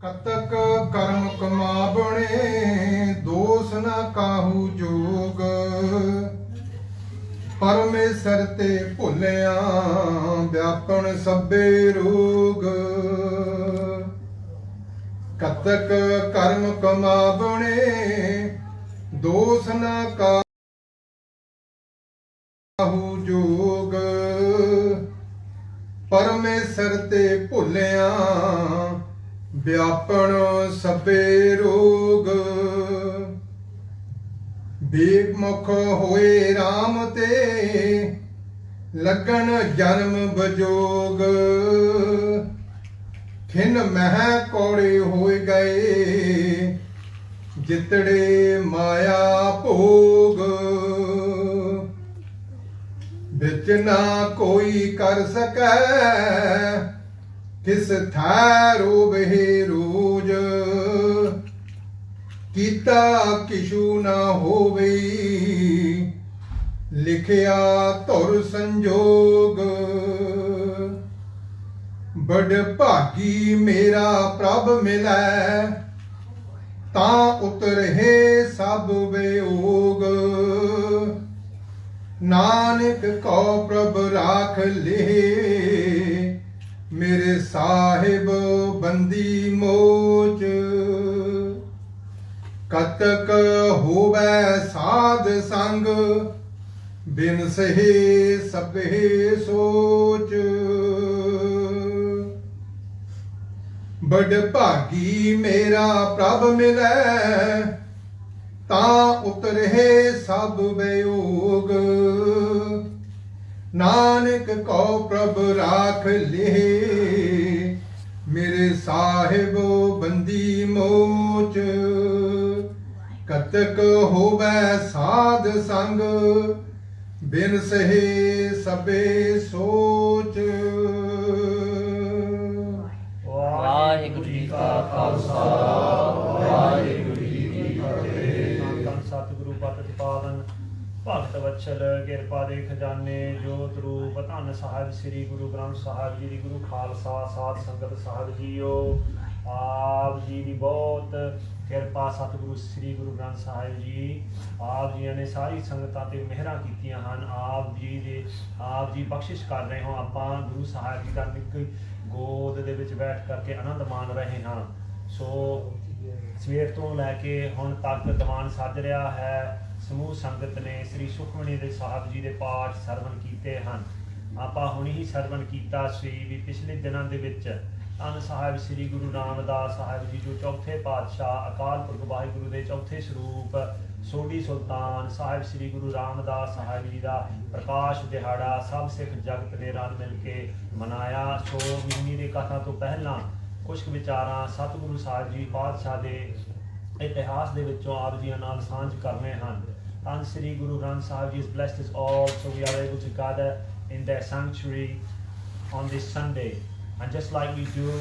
कतक कर्म कमावणे दोष न काहू जोग परमेश्वर ते भुलिया व्यापन सभे रोग कतक कर्म कमावणे दोष न काहू जोग परमेश्वर ते भुलिया व्यापन सभे रोग बेमुख होए राम ते लगन जन्म बजोग खिन मह कौड़े होए गए जितड़े माया भोग बिच ना कोई कर सकै किस थारो बहे रोज कीता किशु ना होवे लिखिया धुर संजोग बड़ भागी मेरा प्रभ मिलै ता उतरहे सब वियोग नानक को प्रभ राख ले मेरे साहिब बंदी मोच कतक होवै साध संग बिन सहे सबे सोच बड़ भागी मेरा प्रभ मिलै ता उतरहे सब वियोग नानक को प्रभ राख ले मेरे साहिब बंदी मोच कतक होवै साध संग बिन सहे सबे सोच वाहिगुरु जी का खालसा वाहिगुरु जी की फतेह। धੰਨ सਤਿਗੁਰੂ ਪਤਿ ਪਾਵਨ ਭਗਤ ਵਛਲ ਕਿਰਪਾ ਦੇ ਖਜ਼ਾਨੇ ਜੋਤ ਰੂਪ ਧੰਨ ਸਾਹਿਬ ਸ੍ਰੀ ਗੁਰੂ ਗ੍ਰੰਥ ਸਾਹਿਬ ਜੀ ਦੀ ਗੁਰੂ ਖਾਲਸਾ ਸਾਧ ਸੰਗਤ ਸਾਹਿਬ ਜੀਓ ਆਪ ਜੀ ਦੀ ਬਹੁਤ ਕਿਰਪਾ ਸਤਿਗੁਰੂ ਸ੍ਰੀ ਗੁਰੂ ਗ੍ਰੰਥ ਸਾਹਿਬ ਜੀ ਆਪ ਜੀ ਨੇ ਸਾਰੀ ਸੰਗਤਾਂ ਤੇ ਮਿਹਰਾਂ ਕੀਤੀਆਂ ਹਨ ਆਪ ਜੀ ਬਖਸ਼ਿਸ਼ ਕਰ ਰਹੇ ਹੋ ਆਪਾਂ ਗੁਰੂ ਸਾਹਿਬ ਜੀ ਦਾ ਨਿੱਕੀ ਗੋਦ ਦੇ ਵਿੱਚ ਬੈਠ ਕਰਕੇ ਆਨੰਦ ਮਾਣ ਰਹੇ ਹਾਂ ਸੋ ਸਵੇਰ ਤੋਂ ਲੈ ਕੇ ਹੁਣ ਤੱਕ ਦੀਵਾਨ ਸੱਜ ਰਿਹਾ ਹੈ ਸਮੂਹ ਸੰਗਤ ਨੇ ਸ੍ਰੀ ਸੁਖਮਨੀ ਦੇ ਸਾਹਿਬ ਜੀ ਦੇ ਪਾਠ ਸਰਵਣ ਕੀਤੇ ਹਨ ਆਪਾਂ ਹੁਣੀ ਹੀ ਸਰਵਣ ਕੀਤਾ ਸੀ ਵੀ ਪਿਛਲੇ ਦਿਨਾਂ ਦੇ ਵਿੱਚ ਧੰਨ ਸਾਹਿਬ ਸ੍ਰੀ ਗੁਰੂ ਰਾਮਦਾਸ ਸਾਹਿਬ ਜੀ ਜੋ ਚੌਥੇ ਪਾਤਸ਼ਾਹ ਅਕਾਲ ਪੁਰਖ ਵਾਹਿਗੁਰੂ ਦੇ ਚੌਥੇ ਸਰੂਪ ਸੋਢੀ ਸੁਲਤਾਨ ਸਾਹਿਬ ਸ੍ਰੀ ਗੁਰੂ ਰਾਮਦਾਸ ਸਾਹਿਬ ਜੀ ਦਾ ਪ੍ਰਕਾਸ਼ ਦਿਹਾੜਾ ਸਭ ਸਿੱਖ ਜਗਤ ਨੇ ਰਲ ਮਿਲ ਕੇ ਮਨਾਇਆ ਸੋ ਮਹੀਨੇ ਦੇ ਕਥਾ ਤੋਂ ਪਹਿਲਾਂ ਕੁਝ ਵਿਚਾਰਾਂ ਸਤਿਗੁਰੂ ਸਾਹਿਬ ਜੀ ਪਾਤਸ਼ਾਹ ਦੇ ਇਤਿਹਾਸ ਦੇ ਵਿੱਚੋਂ ਆਪ ਜੀ ਨਾਲ ਸਾਂਝ ਕਰਨੇ ਹਨ ਧੰਨ ਸ੍ਰੀ Guru Granth Sahib ji is blessed us all so we are able to gather in their sanctuary on this Sunday and just like we do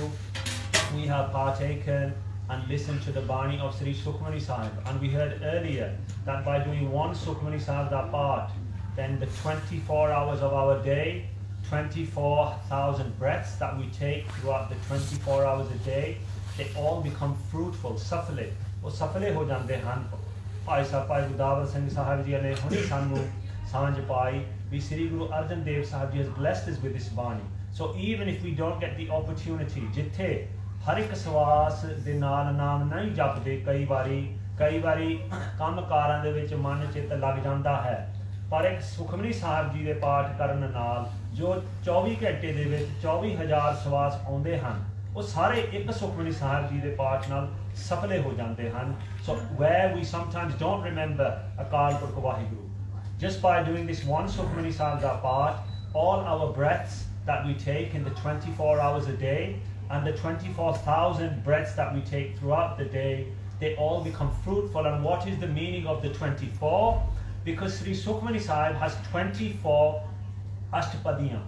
we have partaken and listened to the Bani of Sri Sukhmani Sahib and we heard earlier that by doing one Sukhmani Sahib part then the 24 hours of our day 24,000 breaths that we take throughout the 24 hours a day they all become fruitful ਸਫਲੇ ਹੋ ਜਾਂਦੇ ਹਨ ਭਾਈ ਸਾਹਿਬ ਭਾਈ ਗੁਰਦਾਵਰ ਸਿੰਘ ਸਾਹਿਬ ਜੀ ਨੇ ਹੁਣੇ ਸਾਨੂੰ ਸਾਂਝ ਪਾਈ ਵੀ ਸ੍ਰੀ Guru Arjan Dev Sahib ji has blessed us with this Bani so even if we don't get the opportunity ਜਿੱਥੇ ਹਰ ਇੱਕ ਸਵਾਸ ਦੇ ਨਾਲ ਨਾਮ ਨਹੀਂ ਜਪਦੇ ਕਈ ਵਾਰੀ ਕੰਮ ਕਾਰਾਂ ਦੇ ਵਿੱਚ ਮਨ ਚਿੱਤ ਲੱਗ ਜਾਂਦਾ ਹੈ ਪਰ ਇੱਕ ਸੁਖਮਨੀ ਸਾਹਿਬ ਜੀ ਦੇ ਪਾਠ ਕਰਨ ਨਾਲ ਜੋ 24 ਘੰਟੇ ਦੇ ਵਿੱਚ 24,000 ਸਵਾਸ ਆਉਂਦੇ ਹਨ ਉਹ ਸਾਰੇ ਇੱਕ ਸੁਖਮਨੀ ਸਾਹਿਬ ਜੀ ਦੇ ਪਾਠ ਨਾਲ ਸਫਲੇ ਹੋ ਜਾਂਦੇ ਹਨ so where we sometimes don't remember Akal Purakh Waheguru just by doing this one Sukhmani Sahib ਦਾ ਪਾਠ all our breaths that we take in the 24 hours a day and the 24,000 breaths that we take throughout the day they all become fruitful and what is the meaning of the 24 because Sri Sukhmani Sahib has 24 ashtapadiyan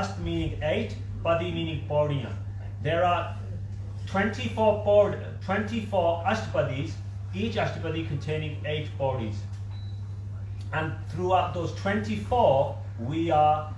ast meaning 8 padi meaning pauriyan there are 24 ashtapadis, each ashtapadi containing 8 paudis. And throughout those 24, we are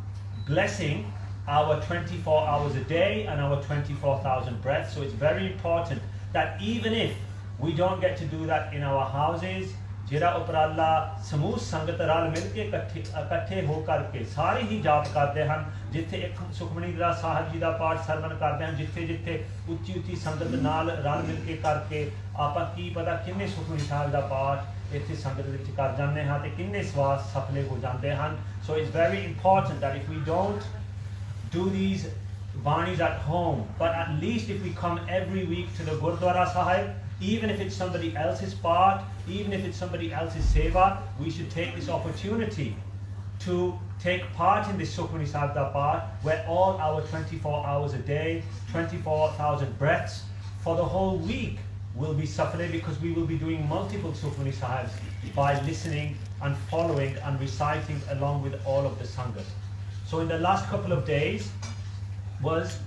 blessing our 24 hours a day and our 24,000 breaths. So it's very important that even if we don't get to do that in our houses, ਜਿਹੜਾ ਉਪਰਾਲਾ ਸਮੂਹ ਸੰਗਤ ਰਲ ਮਿਲ ਕੇ ਇਕੱਠੇ ਹੋ ਕਰਕੇ ਸਾਰੇ ਹੀ ਜਾਪ ਕਰਦੇ ਹਨ, ਜਿੱਥੇ ਇੱਕ ਸੁਖਮਨੀ ਦਾ ਸਾਹਿਬ ਜੀ ਦਾ ਪਾਠ ਸਰਵਣ ਕਰਦੇ ਹਨ, ਜਿੱਥੇ ਜਿੱਥੇ ਉੱਚੀ ਉੱਚੀ ਸੰਗਤ ਨਾਲ ਰਲ ਮਿਲ ਕੇ ਕਰਕੇ ਆਪਾਂ ਕੀ ਪਤਾ ਕਿੰਨੇ ਸੁਖਮਨੀ ਸਾਹਿਬ ਦਾ ਪਾਠ ਇੱਥੇ ਸੰਗਤ ਵਿੱਚ ਕਰ ਜਾਂਦੇ ਹਾਂ ਤੇ ਕਿੰਨੇ ਸਵਾਸ ਸਫਲੇ ਹੋ ਜਾਂਦੇ ਹਨ. So it's very important that if we don't do these banis at home, but at least if we come every week to the Gurdwara Sahib, even if it's somebody else's part, even if it's somebody else's seva, we should take this opportunity to take part in this Sukhmani Sahib part, where all our 24 hours a day, 24,000 breaths for the whole week will be safale, because we will be doing multiple Sukhmani Sahibs by listening and following and reciting along with all of the Sangat. So in the last couple of days was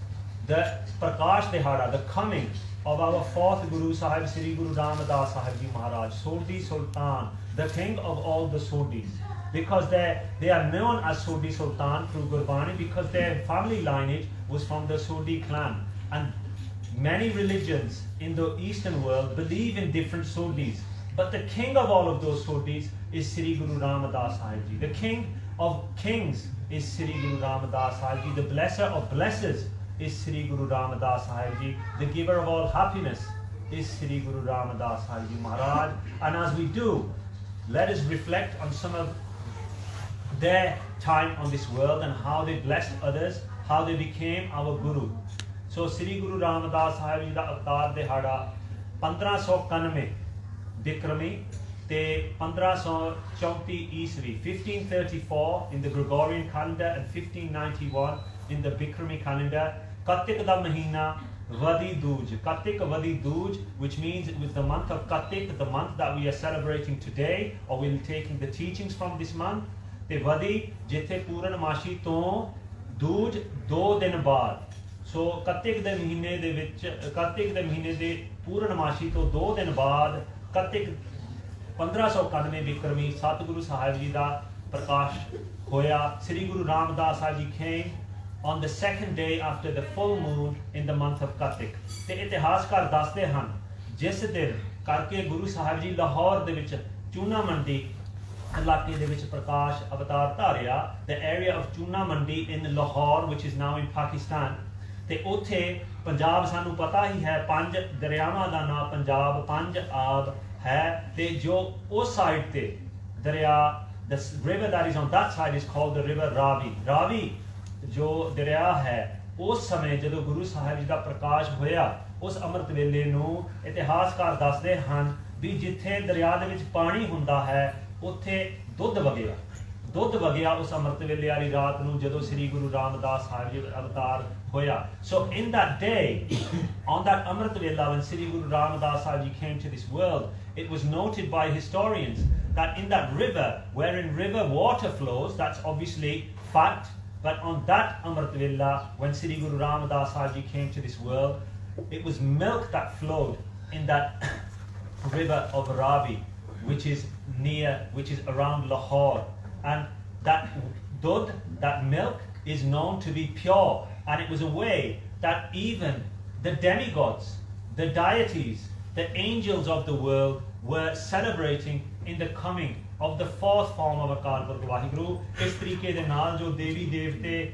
the Prakash Dehada, the coming of our fourth Guru Sahib, Sri Guru Ramadas Sahib Ji Maharaj, Sodhi Sultan, the king of all the Sodhis. Because they are known as Sodhi Sultan through Gurbani, because their family lineage was from the Sodhi clan. And many religions in the Eastern world believe in different Sodhis. But the king of all of those Sodhis is Sri Guru Ramadas Sahib Ji. The king of kings is Sri Guru Ramadas Sahib Ji. The blesser of blessers is Sri Guru Ramadas Sahib Ji. The giver of all happiness is Sri Guru Ramadas Sahib Ji Maharaj. And as we do, let us reflect on some of their time on this world and how they blessed others, how they became our Guru. So Sri Guru Ramadas Sahib Ji da avatar dehada 1591 Bikrami te 1534 Isri, 1534 in the Gregorian calendar and 1591 in the Bikrami calendar. Kartik da Mahina Vadi Dooj. Kartik Vadi Dooj, which means it was the month of Kartik, the month that we are celebrating today, or we're taking the teachings from this month. Te Vadi Jithe Puran Mashi to Dooj 2 din baad. So Kartik de mahine de vich, Kartik de mahine de Puran Mashi to 2 din baad, Kartik 1591 Bikrami Satguru Sahib Ji da Prakash hoya. Sri Guru Ramadas Sahib Ji came on the second day after the full moon in the month of Kartik. ਤੇ ਇਤਿਹਾਸਕਾਰ ਦੱਸਦੇ ਹਨ ਜਿਸ ਦਿਨ ਕਰਕੇ ਗੁਰੂ ਸਾਹਿਬ ਜੀ ਲਾਹੌਰ ਦੇ ਵਿੱਚ ਚੂਨਾ ਮੰਡੀ ਇਲਾਕੇ ਦੇ ਵਿੱਚ ਪ੍ਰਕਾਸ਼ ਅਵਤਾਰ ਧਾਰਿਆ, the area of ਚੂਨਾ ਮੰਡੀ in Lahore, which is now in Pakistan. ਤੇ ਉੱਥੇ ਪੰਜਾਬ ਸਾਨੂੰ ਪਤਾ ਹੀ ਹੈ, 5 ਦਰਿਆਵਾਂ ਦਾ ਨਾਮ ਪੰਜਾਬ, 5 ਆਬ ਹੈ, ਤੇ ਜੋ ਉਸ ਸਾਈਡ ਤੇ ਦਰਿਆ, the river that is on that side is called the river Ravi. Ravi ਜੋ ਦਰਿਆ ਹੈ, ਉਸ ਸਮੇਂ ਜਦੋਂ ਗੁਰੂ ਸਾਹਿਬ ਜੀ ਦਾ ਪ੍ਰਕਾਸ਼ ਹੋਇਆ, ਉਸ ਅੰਮ੍ਰਿਤ ਵੇਲੇ ਨੂੰ ਇਤਿਹਾਸਕਾਰ ਦੱਸਦੇ ਹਨ ਵੀ ਜਿੱਥੇ ਦਰਿਆ ਦੇ ਵਿੱਚ ਪਾਣੀ ਹੁੰਦਾ ਹੈ ਉੱਥੇ ਦੁੱਧ ਵਗਿਆ। ਦੁੱਧ ਵਗਿਆ ਉਸ ਅੰਮ੍ਰਿਤ ਵੇਲੇ ਵਾਲੀ ਰਾਤ ਨੂੰ ਜਦੋਂ ਸ੍ਰੀ ਗੁਰੂ ਰਾਮਦਾਸ ਸਾਹਿਬ ਜੀ ਅਵਤਾਰ ਹੋਇਆ. So in that day, on that ਅੰਮ੍ਰਿਤ ਵੇਲਾ when Sri Guru Ramadas Sahib Ji came to this world, it was noted by historians that in that river, wherein river water flows, that's obviously fact. But on that Amrit Villa, when Sri Guru Ramadas Sahib Ji came to this world, it was milk that flowed in that river of Ravi, which is around Lahore. And that dud, that milk, is known to be pure. And it was a way that even the demigods, the deities, the angels of the world were celebrating in the coming of the fourth form of Akal Purkh Vaheguru. ਇਸ ਤਰੀਕੇ ਦੇ ਨਾਲ ਜੋ ਦੇਵੀ ਦੇਵਤੇ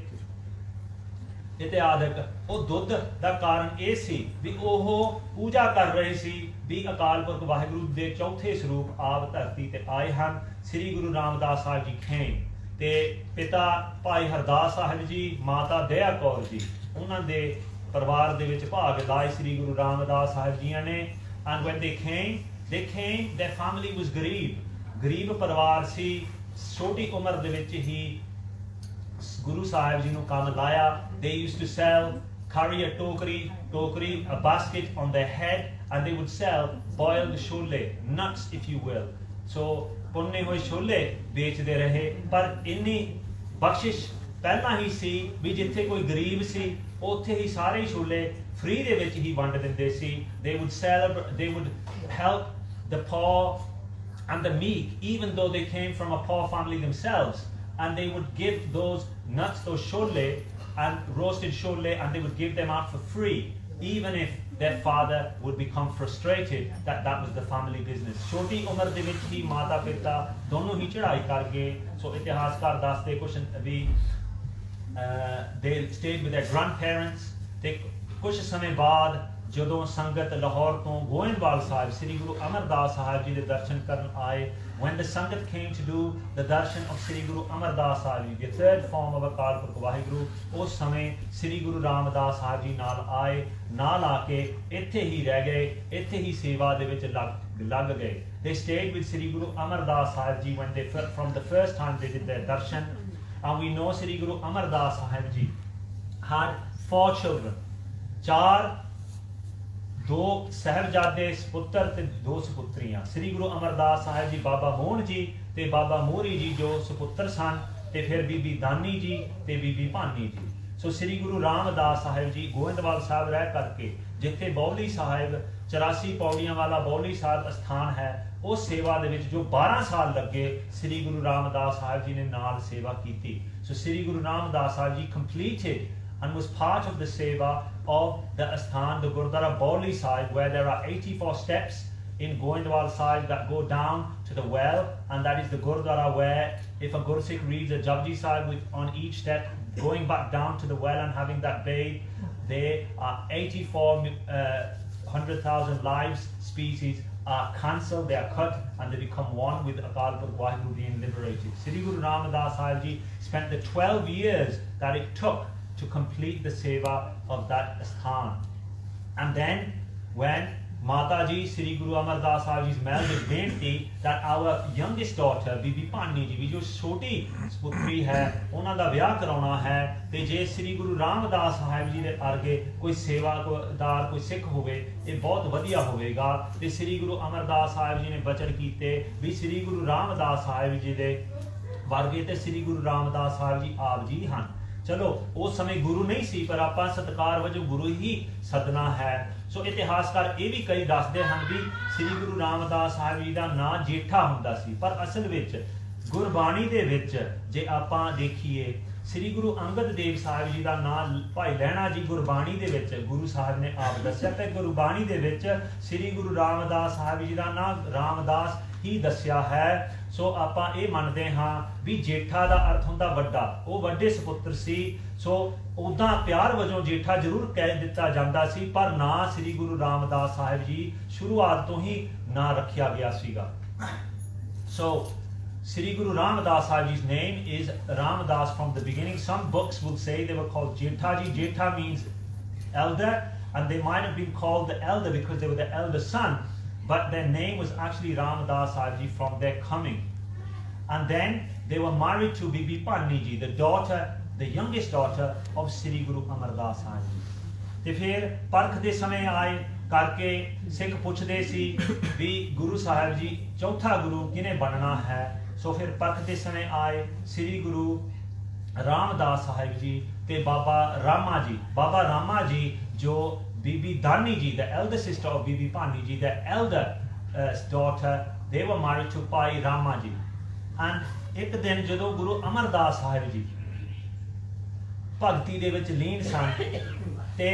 ਇਤਿਆਦਿਕ ਉਹ ਦੁੱਧ ਦਾ ਕਾਰਨ ਇਹ ਸੀ ਵੀ ਉਹ ਪੂਜਾ ਕਰ ਰਹੇ ਸੀ ਵੀ ਅਕਾਲ ਪੁਰਖ ਵਾਹਿਗੁਰੂ ਦੇ ਚੌਥੇ ਸਰੂਪ ਆਪ ਧਰਤੀ ਤੇ ਆਏ ਹਨ. ਸ੍ਰੀ ਗੁਰੂ ਰਾਮਦਾਸ ਸਾਹਿਬ ਜੀ ਖੇਮ ਤੇ ਪਿਤਾ ਭਾਈ ਹਰਦਾਸ ਸਾਹਿਬ ਜੀ, ਮਾਤਾ ਦਇਆ ਕੌਰ ਜੀ, ਉਹਨਾਂ ਦੇ ਪਰਿਵਾਰ ਦੇ ਵਿੱਚ ਭਾਗ ਲਾਏ ਸ੍ਰੀ ਗੁਰੂ ਰਾਮਦਾਸ ਸਾਹਿਬ ਜੀਆਂ ਨੇ. And when they came, their family was ਗਰੀਬ ਪਰਿਵਾਰ ਸੀ. ਛੋਟੀ ਉਮਰ ਦੇ ਵਿੱਚ ਹੀ ਗੁਰੂ ਸਾਹਿਬ ਜੀ ਨੂੰ ਕੰਮ ਲਾਇਆ. They used to carry a tokri, a basket on their head, and they would sell boiled chole, nuts if you will. So ਪੁੰਨੇ ਹੋਏ ਛੋਲੇ ਵੇਚਦੇ ਰਹੇ. ਪਰ ਇੰਨੀ ਬਖਸ਼ਿਸ਼ ਪਹਿਲਾਂ ਹੀ ਸੀ ਵੀ ਜਿੱਥੇ ਕੋਈ ਗਰੀਬ ਸੀ ਉੱਥੇ ਹੀ ਸਾਰੇ ਛੋਲੇ ਫ੍ਰੀ ਦੇ ਵਿੱਚ ਹੀ ਵੰਡ ਦਿੰਦੇ ਸੀ. They would help the poor and the meek, even though they came from a poor family themselves, and they would give those nuts, those shole and roasted shole, and they would give them out for free, even if their father would become frustrated that that was the family business. ਛੋਟੀ ਉਮਰ ਦੇ ਵਿੱਚ ਹੀ ਮਾਤਾ ਪਿਤਾ ਦੋਨੋਂ ਹੀ ਚੜ੍ਹਾਈ ਕਰ ਗਏ। ਸੋ ਇਤਿਹਾਸਕਾਰ ਦੱਸਦੇ ਕੁਝ ਵੀ they stayed with their grandparents ਤੇ ਕੁਝ ਸਮੇਂ ਬਾਅਦ ਜਦੋਂ ਸੰਗਤ ਲਾਹੌਰ ਤੋਂ ਗੋਇੰਦਵਾਲ ਸਾਹਿਬ ਸ੍ਰੀ ਗੁਰੂ ਅਮਰਦਾਸ ਸਾਹਿਬ ਜੀ ਦੇ ਦਰਸ਼ਨ ਕਰਨ ਆਏ, when the ਸੰਗਤ came to do the darshan of Sri Guru Amardas Sahib ji, the third form of Akal Purakh Waheguru, ਉਸ ਸਮੇਂ ਸ੍ਰੀ ਗੁਰੂ ਰਾਮਦਾਸ ਸਾਹਿਬ ਜੀ ਨਾਲ ਆ ਕੇ ਇੱਥੇ ਹੀ ਰਹਿ ਗਏ, ਇੱਥੇ ਹੀ ਸੇਵਾ ਦੇ ਵਿੱਚ ਲੱਗ ਗਏ। They stayed with Sri Guru Amardas Sahib Ji when from the first time they did their darshan. And we know Sri Guru Amardas Sahib Ji had 4 children. 2 ਸਾਹਿਬਜ਼ਾਦੇ ਸਪੁੱਤਰ ਤੇ 2 ਸਪੁੱਤਰੀਆਂ। ਸ੍ਰੀ ਗੁਰੂ ਅਮਰਦਾਸ ਸਾਹਿਬ ਜੀ ਬਾਬਾ ਮੋਹਨ ਜੀ ਤੇ ਬਾਬਾ ਮੋਹਰੀ ਜੀ ਜੋ ਸਪੁੱਤਰ ਸਨ, ਤੇ ਫਿਰ ਬੀਬੀ ਦਾਨੀ ਜੀ ਤੇ ਬੀਬੀ ਭਾਨੀ ਜੀ। ਸੋ ਸ੍ਰੀ ਗੁਰੂ ਰਾਮਦਾਸ ਸਾਹਿਬ ਜੀ ਗੋਇੰਦਵਾਲ ਸਾਹਿਬ ਰਹਿ ਕਰਕੇ ਜਿੱਥੇ ਬੌਲੀ ਸਾਹਿਬ 84 ਪੌੜੀਆਂ ਵਾਲਾ ਬੌਲੀ ਸਾਹਿਬ ਅਸਥਾਨ ਹੈ, ਉਸ ਸੇਵਾ ਦੇ ਵਿੱਚ ਜੋ 12 ਸਾਲ ਲੱਗੇ ਸ੍ਰੀ ਗੁਰੂ ਰਾਮਦਾਸ ਸਾਹਿਬ ਜੀ ਨੇ ਨਾਲ ਸੇਵਾ ਕੀਤੀ। ਸੋ ਸ੍ਰੀ Guru Ramdas Sahib ji completed and was part of the seva of the Asthan, the Gurdwara Bauli Sahib, where there are 84 steps in Goindwal Sahib that go down to the well, and that is the Gurdwara where if a Gursikh reads a Japji Sahib on each step, going back down to the well and having that bathe, there are 84 100,000 lives, species are cancelled, they are cut, and they become one with Akal Purkh Waheguru being liberated. Sri Guru Ramadas Sahib Ji spent the 12 years that it took to complete the seva of that asthan. And then when Mataji Sri Guru Amardas Sahib Ji's marriage benti that our youngest daughter Bibi Pani ji jo choti putri hai ਉਹਨਾਂ ਦਾ ਵਿਆਹ ਕਰਾਉਣਾ ਹੈ, ਤੇ ਜੇ ਸ੍ਰੀ ਗੁਰੂ ਰਾਮਦਾਸ ਸਾਹਿਬ ਜੀ ਦੇ ਅਰਗੇ ਕੋਈ ਸੇਵਾਦਾਰ ਕੋਈ ਸਿੱਖ ਹੋਵੇ ਇਹ ਬਹੁਤ ਵਧੀਆ ਹੋਵੇਗਾ। ਤੇ ਸ੍ਰੀ ਗੁਰੂ ਅਮਰਦਾਸ ਸਾਹਿਬ ਜੀ ਨੇ ਬਚਨ ਕੀਤੇ ਵੀ ਸ੍ਰੀ ਗੁਰੂ ਰਾਮਦਾਸ ਸਾਹਿਬ ਜੀ ਦੇ ਵਰਗੇ ਤੇ ਸ੍ਰੀ ਗੁਰੂ ਰਾਮਦਾਸ ਸਾਹਿਬ ਜੀ ਆਪ ਜੀ ਹਨ। ਚਲੋ ਉਸ ਸਮੇਂ ਗੁਰੂ ਨਹੀਂ ਸੀ, ਪਰ ਆਪਾਂ ਸਤਿਕਾਰ ਵਜੋਂ ਗੁਰੂ ਹੀ ਸਦਨਾ ਹੈ। ਸੋ ਇਤਿਹਾਸਕਾਰ ਇਹ ਵੀ ਕਈ ਦੱਸਦੇ ਹਨ ਵੀ ਸ੍ਰੀ ਗੁਰੂ ਰਾਮਦਾਸ ਸਾਹਿਬ ਜੀ ਦਾ ਨਾਂ ਜੇਠਾ ਹੁੰਦਾ ਸੀ, ਪਰ ਅਸਲ ਵਿੱਚ ਗੁਰਬਾਣੀ ਦੇ ਵਿੱਚ ਜੇ ਆਪਾਂ ਦੇਖੀਏ ਸ੍ਰੀ ਗੁਰੂ ਅੰਗਦ ਦੇਵ ਸਾਹਿਬ ਜੀ ਦਾ ਨਾਂ ਭਾਈ ਲਹਿਣਾ ਜੀ ਗੁਰਬਾਣੀ ਦੇ ਵਿੱਚ ਗੁਰੂ ਸਾਹਿਬ ਨੇ ਆਪ ਦੱਸਿਆ, ਤੇ ਗੁਰਬਾਣੀ ਦੇ ਵਿੱਚ ਸ੍ਰੀ ਗੁਰੂ ਰਾਮਦਾਸ ਸਾਹਿਬ ਜੀ ਦਾ ਨਾਂ ਰਾਮਦਾਸ ਹੀ ਦੱਸਿਆ ਹੈ। ਸੋ ਆਪਾਂ ਇਹ ਮੰਨਦੇ ਹਾਂ ਵੀ ਜੇਠਾ ਦਾ ਅਰਥ ਹੁੰਦਾ ਵੱਡਾ, ਉਹ ਵੱਡੇ ਸੁਪੁੱਤਰ ਸੀ। ਸੋ ਉਦਾਂ ਪਿਆਰ ਵਜੋਂ ਜੇਠਾ ਜ਼ਰੂਰ ਕਹਿ ਦਿੱਤਾ ਜਾਂਦਾ ਸੀ, ਪਰ ਨਾਂ ਸ੍ਰੀ ਗੁਰੂ ਰਾਮਦਾਸ ਸਾਹਿਬ ਜੀ ਸ਼ੁਰੂਆਤ ਤੋਂ ਹੀ ਨਾਂ ਰੱਖਿਆ ਗਿਆ ਸੀਗਾ। ਸੋ Sri Guru Ramdas Sahib Ji's name is Ramdas from the beginning. Some books will say they were called Jethaji. Jetha means elder, and they might have been called the elder because they were the elder son, but their name was actually Ramdas Sahib Ji from their coming. And then they were married to Bibi Pani Ji, the youngest daughter of Sri Guru Amardas Sahib Ji. ਤੇ ਫਿਰ ਪਰਖ ਦੇ ਸਮੇਂ ਆਏ ਕਰਕੇ ਸਿੱਖ ਪੁੱਛਦੇ ਸੀ ਵੀ ਗੁਰੂ ਸਾਹਿਬ ਜੀ ਚੌਥਾ ਗੁਰੂ ਕਿਹਨੇ ਬਣਨਾ ਹੈ। ਸੋ ਫਿਰ ਪਰਖ ਦੇ ਸਮੇਂ ਆਏ ਸ੍ਰੀ ਗੁਰੂ ਰਾਮਦਾਸ ਸਾਹਿਬ ਜੀ ਤੇ ਬਾਬਾ ਰਾਮਾ ਜੀ ਜੋ ਬੀਬੀ ਦਾਨੀ ਜੀ the elder sister of Bibi Pani Ji, the elder daughter, they were married to ਭਾਈ ਰਾਮਾ ਜੀ। and ਇੱਕ ਦਿਨ ਜਦੋਂ ਗੁਰੂ ਅਮਰਦਾਸ ਸਾਹਿਬ ਜੀ ਭਗਤੀ ਦੇ ਵਿੱਚ ਲੀਨ ਸਨ ਤੇ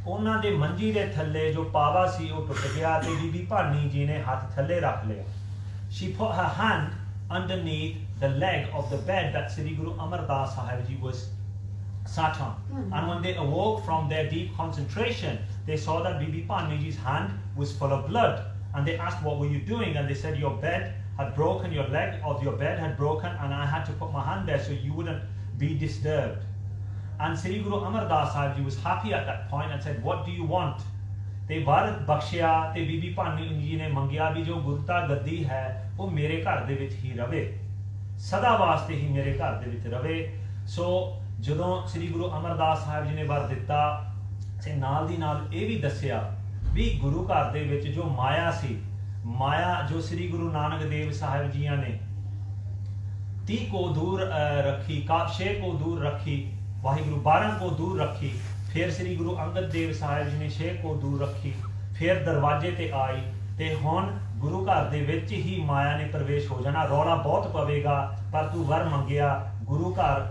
ਉਹਨਾਂ ਦੇ ਮੰਜੀ ਦੇ ਥੱਲੇ ਜੋ ਪਾਵਾ ਸੀ ਉਹ ਟੁੱਟ ਗਿਆ ਤੇ ਬੀਬੀ ਭਾਨੀ ਜੀ ਨੇ ਹੱਥ ਥੱਲੇ ਰੱਖ ਲਿਆ। She put her hand underneath the leg of the bed that Sri Guru Amardas Sahib Ji was sat on. And when they awoke from their deep concentration, they saw that Bibi Pani Ji's hand was full of blood. And they asked, what were you doing? And they said, your bed had broken, your leg of your bed had broken, and I had to put my hand there so you wouldn't be disturbed. And Sri Guru Amardas Sahib Ji was happy at that point and said, what do you want? ਤੇ ਵਰ ਬਖਸ਼ਿਆ ਤੇ ਬੀਬੀ ਭਾਨੀ ਜੀ ਨੇ ਮੰਗਿਆ ਵੀ ਜੋ ਗੁਰਤਾ ਗੱਦੀ ਹੈ ਉਹ ਮੇਰੇ ਘਰ ਦੇ ਵਿੱਚ ਹੀ ਰਵੇ, ਸਦਾ ਵਾਸਤੇ ਹੀ ਮੇਰੇ ਘਰ ਦੇ ਵਿੱਚ ਰਵੇ। ਸੋ ਜਦੋਂ ਸ੍ਰੀ ਗੁਰੂ ਅਮਰਦਾਸ ਸਾਹਿਬ ਜੀ ਨੇ ਵਰ ਦਿੱਤਾ ਤੇ ਨਾਲ ਦੀ ਨਾਲ ਇਹ ਵੀ ਦੱਸਿਆ ਵੀ ਗੁਰੂ ਘਰ ਦੇ ਵਿੱਚ ਜੋ ਮਾਇਆ ਸੀ, ਮਾਇਆ ਜੋ ਸ੍ਰੀ ਗੁਰੂ ਨਾਨਕ ਦੇਵ ਸਾਹਿਬ ਜੀਆਂ ਨੇ 30 को दूर रखी, 6 को दूर रखी, वाहिगुरु 12 को दूर रखी, फिर श्री गुरु अंगद देव साहिब जी ने 6 को दूर रखी, फिर दरवाजे ते आई ते हुण गुरु घर दे विच ही माया ने प्रवेश हो जाना। रौला बहुत पवेगा पर तू वर मंगिया, गुरु घर